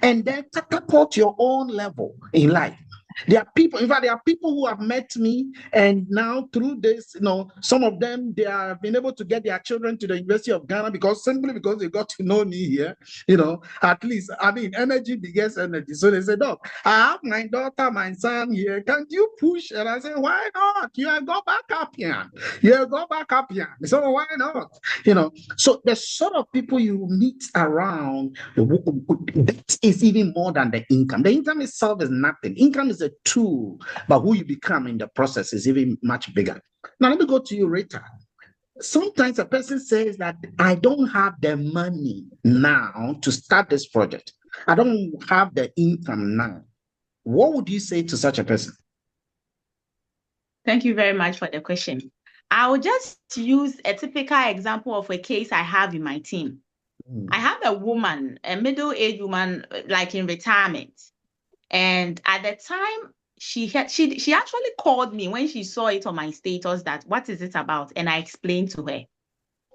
and then catapult your own level in life. There are people, in fact, there are people who have met me, and now through this, some of them, they have been able to get their children to the University of Ghana simply because they got to know me here, at least, energy begets energy. So they said, "Doc, I have my daughter, my son here. Can't you push?" And I said, "Why not? You have Gotbackup here. You have Gotbackup here. So why not?" So the sort of people you meet around, that is even more than the income. The income itself is nothing. Income is a tool, but who you become in the process is even much bigger. Now, let me go to you, Rita. Sometimes a person says that I don't have the money now to start this project. I don't have the income now. What would you say to such a person? Thank you very much for the question. I will just use a typical example of a case I have in my team. I have a woman, a middle-aged woman, like in retirement. And at the time, she actually called me when she saw it on my status that, what is it about? And I explained to her.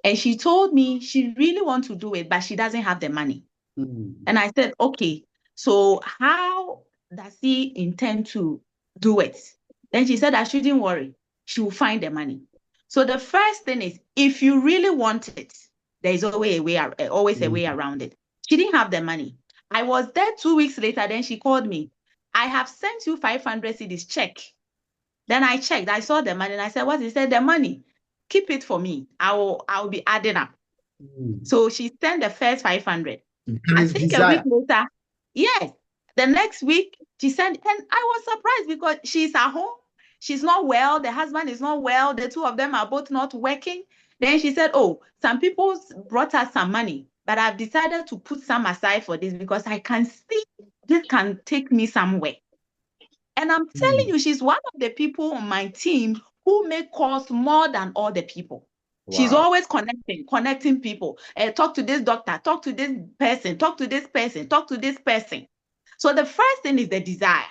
And she told me she really wants to do it, but she doesn't have the money. And I said, okay, so how does he intend to do it? Then she said, I shouldn't worry. She will find the money. So the first thing is, if you really want it, there's always a way around it. She didn't have the money. I was there 2 weeks later, then she called me. I have sent you 500 cedis, check. Then I checked, I saw the money, and I said, what? He said, the money, keep it for me. I'll be adding up. So she sent the first 500. I think a week later, yes, the next week she sent, and I was surprised because she's at home. She's not well. The husband is not well. The two of them are both not working. Then she said, oh, some people brought us some money, but I've decided to put some aside for this because I can see this can take me somewhere. And I'm telling you, she's one of the people on my team who make calls more than all the people. Wow. She's always connecting people. Talk to this doctor, talk to this person, talk to this person, talk to this person. So the first thing is the desire.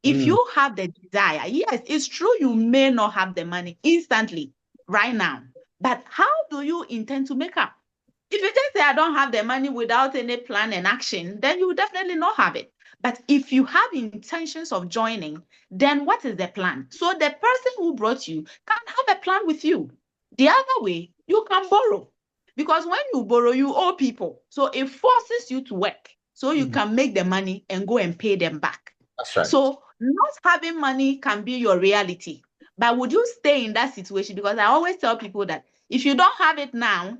If you have the desire, yes, it's true you may not have the money instantly right now, but how do you intend to make up? If you just say, I don't have the money without any plan and action, then you will definitely not have it. But if you have intentions of joining, then what is the plan? So the person who brought you can have a plan with you. The other way, you can borrow. Because when you borrow, you owe people. So it forces you to work so you can make the money and go and pay them back. That's right. So not having money can be your reality. But would you stay in that situation? Because I always tell people that if you don't have it now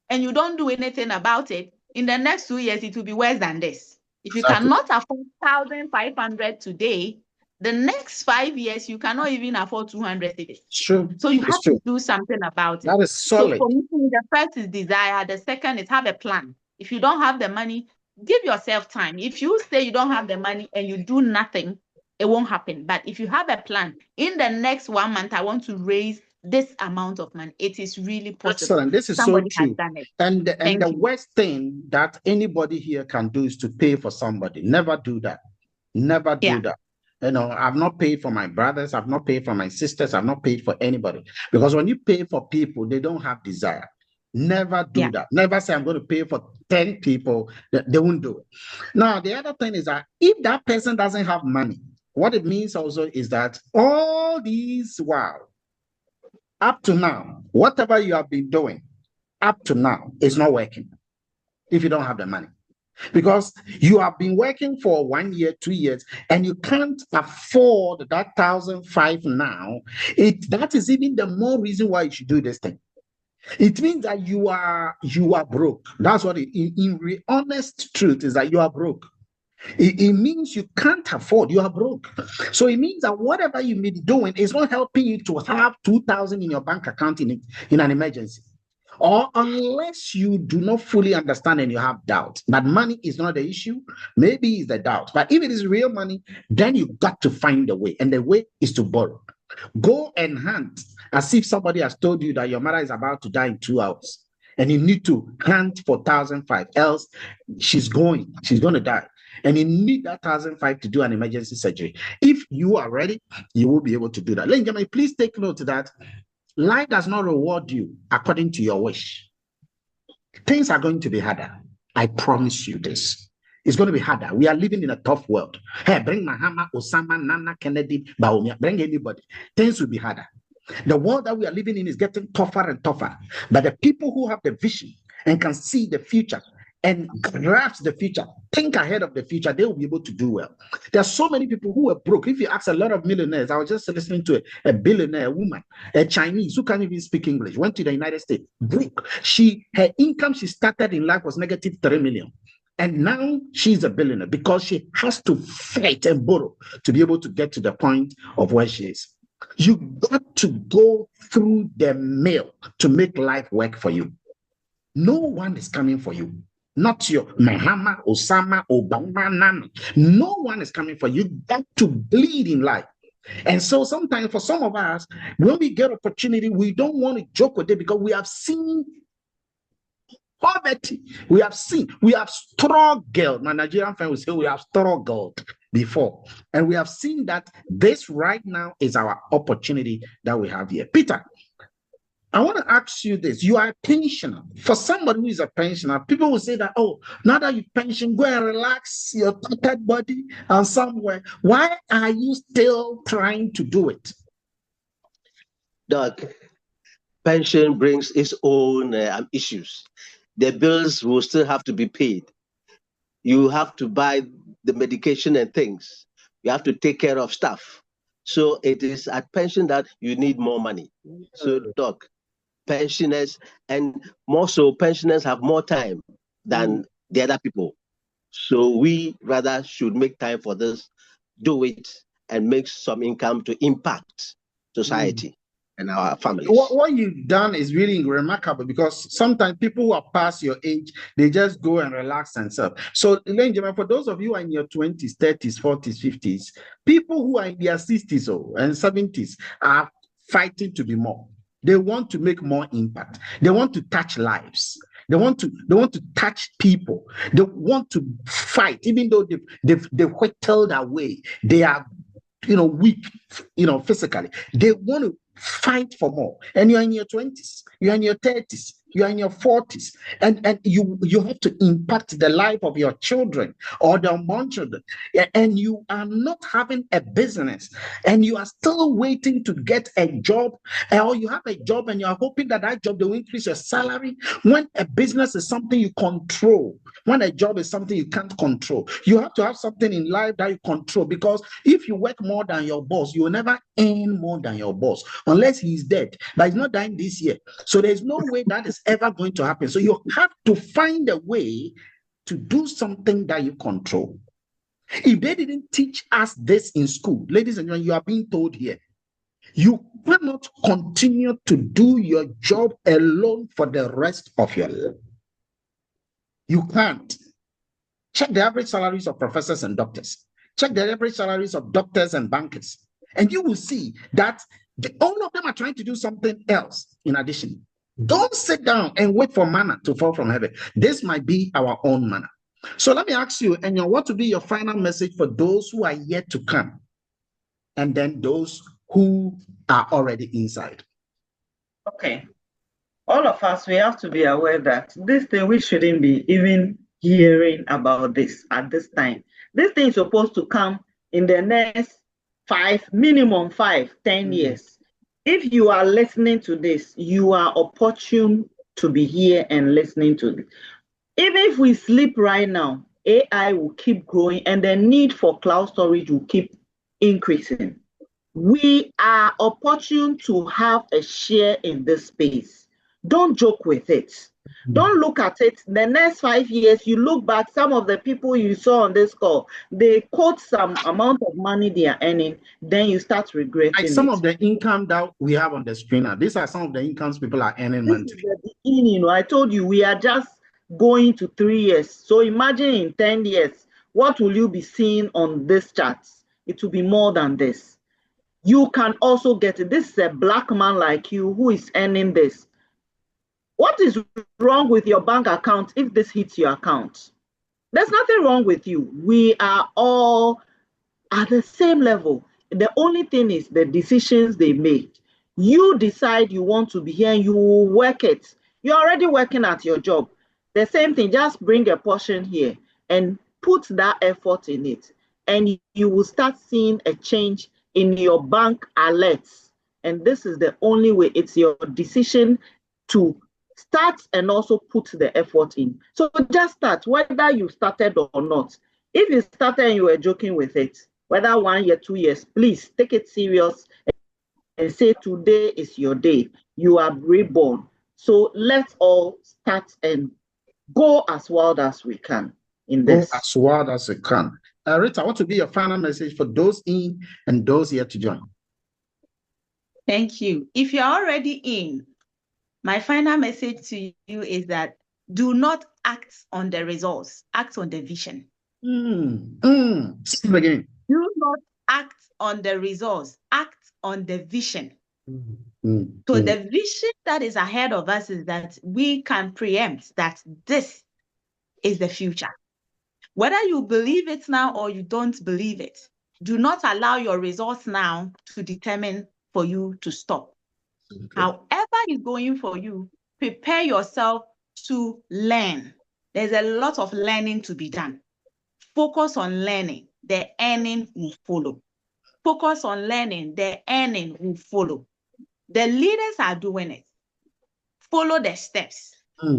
and you don't do anything about it, in the next 2 years, it will be worse than this. If you cannot afford 1,500 today, the next 5 years, you cannot even afford 200 cedis. True. So you have to do something about it. That is solid. So for me, the first is desire. The second is have a plan. If you don't have the money, give yourself time. If you say you don't have the money and you do nothing, it won't happen. But if you have a plan, in the next 1 month, I want to raise this amount of money. It is really possible. Excellent. This is Somebody so true. has done it. And Thank the you. worst thing that anybody here can do is to pay for somebody. Never do that. Never do that. You know, I've not paid for my brothers. I've not paid for my sisters. I've not paid for anybody. Because when you pay for people, they don't have desire. Never do that. Never say, I'm going to pay for 10 people. They won't do it. Now, the other thing is that if that person doesn't have money, what it means also is that all these while, up to now, whatever you have been doing up to now is not working if you don't have the money. Because you have been working for 1 year, 2 years, and you can't afford that 1,500 now. That is even the more reason why you should do this thing. It means that you are broke. That's what honest truth is, that you are broke. It means you can't afford, you are broke. So it means that whatever you may be doing is not helping you to have 2,000 in your bank account in an emergency. Or unless you do not fully understand and you have doubt that money is not the issue, maybe it's the doubt. But if it is real money, then you got to find a way. And the way is to borrow. Go and hunt as if somebody has told you that your mother is about to die in 2 hours. And you need to hunt for 1,500, else she's going to die. And you need that 1,500 to do an emergency surgery. If you are ready, you will be able to do that. Ladies and gentlemen, please take note that life does not reward you according to your wish. Things are going to be harder. I promise you this. It's going to be harder. We are living in a tough world. Hey, bring Mahama, Osama, Nana, Kennedy, Baumia, bring anybody. Things will be harder. The world that we are living in is getting tougher and tougher. But the people who have the vision and can see the future and grasp the future, think ahead of the future, they will be able to do well. There are so many people who are broke. If you ask a lot of millionaires, I was just listening to a billionaire woman, a Chinese who can't even speak English, went to the United States, broke. Her income she started in life was negative 3 million. And now she's a billionaire because she has to fight and borrow to be able to get to the point of where she is. You got to go through the mill to make life work for you. No one is coming for you. Not your Muhammad, Osama, Obama, Nana. No one is coming for you. You got to bleed in life. And so sometimes for some of us, when we get opportunity, we don't want to joke with it because we have seen poverty. We have struggled. My Nigerian friend will say we have struggled before. And we have seen that this right now is our opportunity that we have here. Peter, I want to ask you this. You are a pensioner. For somebody who is a pensioner, people will say that, oh, now that you pension, go and relax your tattered body and somewhere. Why are you still trying to do it? Doug, pension brings its own issues. The bills will still have to be paid. You have to buy the medication and things. You have to take care of stuff. So it is at pension that you need more money. So, Doc, pensioners, and more so, pensioners have more time than the other people. So we rather should make time for this, do it, and make some income to impact society and our families. What you've done is really remarkable, because sometimes people who are past your age, they just go and relax themselves. So, ladies and gentlemen, for those of you who are in your 20s, 30s, 40s, 50s, people who are in their 60s and 70s are fighting to be more. They want to make more impact. They want to touch lives. They want to touch people. They want to fight, even though they've whittled away. They are, weak, physically. They want to fight for more. And you're in your 20s, you're in your 30s, you're in your 40s, and you have to impact the life of your children or the unborn children, and you are not having a business, and you are still waiting to get a job, or you have a job and you are hoping that job will increase your salary, when a business is something you control, when a job is something you can't control. You have to have something in life that you control, because if you work more than your boss, you will never earn more than your boss, unless he's dead, but he's not dying this year. So there's no way that is ever going to happen. So you have to find a way to do something that you control. If they didn't teach us this in school, ladies and gentlemen, you are being told here, you cannot continue to do your job alone for the rest of your life. You can't. Check the average salaries of professors and doctors. Check the average salaries of doctors and bankers. And you will see that all of them are trying to do something else in addition. Don't sit down and wait for manna to fall from heaven. This might be our own manna. So let me ask you, Enyo, what will be your final message for those who are yet to come? And then those who are already inside. Okay. All of us, we have to be aware that this thing, we shouldn't be even hearing about this at this time. This thing is supposed to come in the next minimum 10 years. If you are listening to this, you are opportune to be here and listening to this. Even if we sleep right now, AI will keep growing and the need for cloud storage will keep increasing. We are opportune to have a share in this space. Don't joke with it. Don't look at it. The next 5 years, you look back, some of the people you saw on this call, they quote some amount of money they are earning, then you start regretting like some of the income that we have on the screen now. These are some of the incomes people are earning monthly. This is the beginning. I told you, we are just going to 3 years. So imagine in 10 years, what will you be seeing on this chart? It will be more than this. You can also get it. This is a black man like you who is earning this. What is wrong with your bank account if this hits your account? There's nothing wrong with you. We are all at the same level. The only thing is the decisions they make. You decide you want to be here and you will work it. You're already working at your job. The same thing, just bring a portion here and put that effort in it. And you will start seeing a change in your bank alerts. And this is the only way. It's your decision to start and also put the effort in. So just start, whether you started or not. If you started and you were joking with it, whether 1 year, 2 years, please take it serious and say today is your day. You are reborn. So let's all start and go as wild as we can in this. Go as wild as we can. Rita, what would be your final message for those in and those yet to join? Thank you. If you're already in, my final message to you is that do not act on the results, act on the vision. Say it again. Do not act on the results, act on the vision. So the vision that is ahead of us is that we can preempt that this is the future. Whether you believe it now or you don't believe it, do not allow your results now to determine for you to stop. Okay. However is going for you, prepare yourself to learn. There's a lot of learning to be done. Focus on learning. The earning will follow. Focus on learning. The earning will follow. The leaders are doing it. Follow the steps.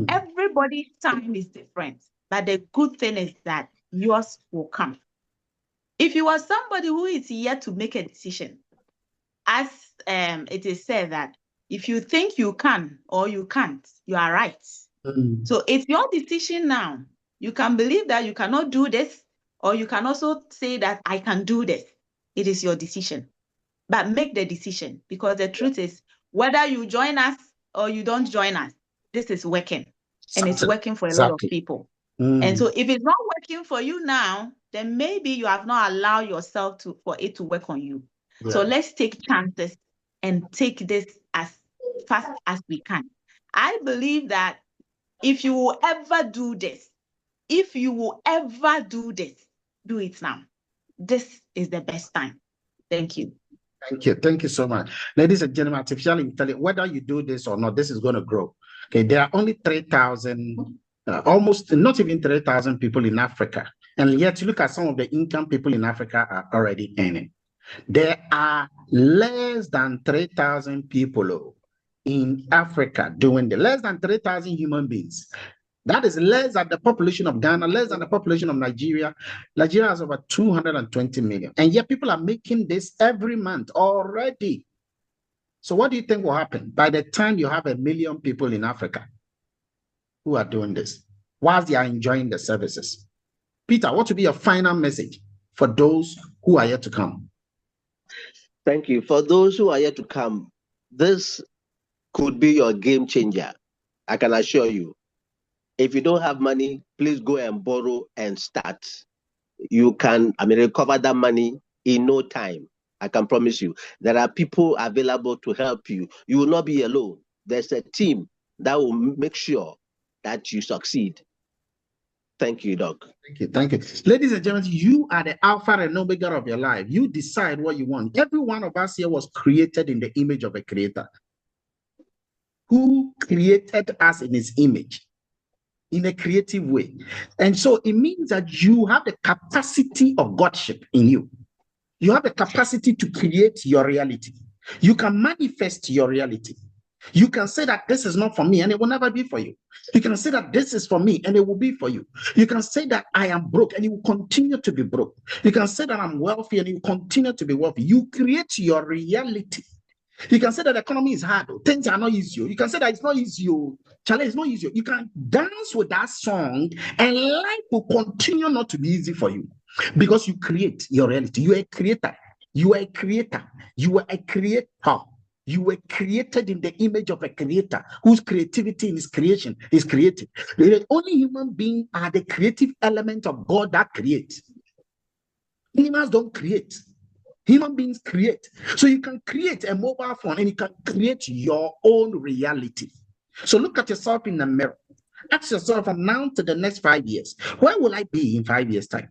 Everybody's time is different, but the good thing is that yours will come. If you are somebody who is yet to make a decision, as it is said that if you think you can or you can't, you are right. So it's your decision now. You can believe that you cannot do this, or you can also say that I can do this. It is your decision. But make the decision, because the truth is, whether you join us or you don't join us, this is working. And it's working for a lot of people. And so if it's not working for you now, then maybe you have not allowed yourself for it to work on you. Yeah. So let's take chances and take this as fast as we can. I believe that if you will ever do this, do it now. This is the best time. Thank you. Thank you. Thank you so much. Ladies and gentlemen, artificial intelligence, whether you do this or not, this is going to grow. Okay, there are only 3,000, almost not even 3,000 people in Africa. And yet you look at some of the income people in Africa are already earning. There are less than 3,000 people in Africa doing the less than 3,000 human beings. That is less than the population of Ghana, less than the population of Nigeria. Nigeria has over 220 million. And yet people are making this every month already. So what do you think will happen by the time you have 1 million people in Africa who are doing this, whilst they are enjoying the services? Peter, what would be your final message for those who are yet to come? Thank you. For those who are yet to come, this could be your game changer. I can assure you. If you don't have money, please go and borrow and start. You can, recover that money in no time. I can promise you. There are people available to help you. You will not be alone. There's a team that will make sure that you succeed. Thank you, Doc. Thank you. Thank you. Ladies and gentlemen, you are the Alpha and Omega of your life. You decide what you want. Every one of us here was created in the image of a creator who created us in his image in a creative way. And so it means that you have the capacity of Godship in you. You have the capacity to create your reality. You can manifest your reality. You can say that this is not for me and it will never be for you. You can say that this is for me and it will be for you. You can say that I am broke and you will continue to be broke. You can say that I'm wealthy and you will continue to be wealthy. You create your reality. You can say that the economy is hard. Things are not easy. You can say that it's not easy. Charlie, it's not easy. You can dance with that song and life will continue not to be easy for you because you create your reality. You are a creator. You are a creator. You are a creator. You were created in the image of a creator whose creativity in his creation is creative. The only human beings are the creative element of God that creates. Humans don't create. Human beings create. So you can create a mobile phone and you can create your own reality. So look at yourself in the mirror. Ask yourself from now to the next 5 years, where will I be in 5 years' time?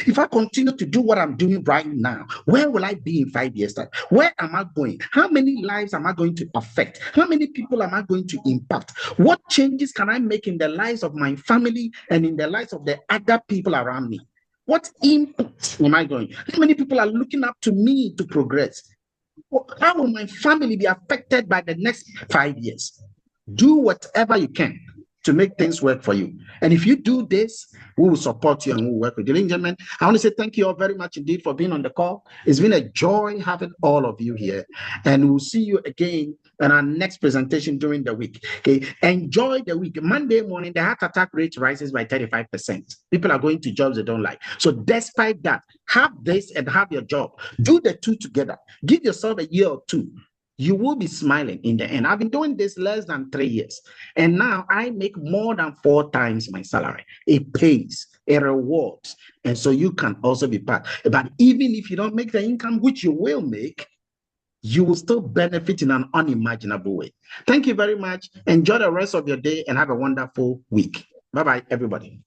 If I continue to do what I'm doing right now, where will I be in 5 years' time? Where am I going? How many lives am I going to affect? How many people am I going to impact? What changes can I make in the lives of my family and in the lives of the other people around me? What impact am I going? How many people are looking up to me to progress? How will my family be affected by the next 5 years? Do whatever you can to make things work for you. And if you do this, we will support you and we will work with you. Ladies and gentlemen, I want to say thank you all very much indeed for being on the call. It's been a joy having all of you here. And we'll see you again in our next presentation during the week. Okay, enjoy the week. Monday morning, the heart attack rate rises by 35%. People are going to jobs they don't like. So despite that, have this and have your job. Do the two together. Give yourself a year or two. You will be smiling in the end. I've been doing this less than 3 years. And now I make more than 4 times my salary. It pays, it rewards. And so you can also be part. But even if you don't make the income, which you will make, you will still benefit in an unimaginable way. Thank you very much. Enjoy the rest of your day and have a wonderful week. Bye-bye, everybody.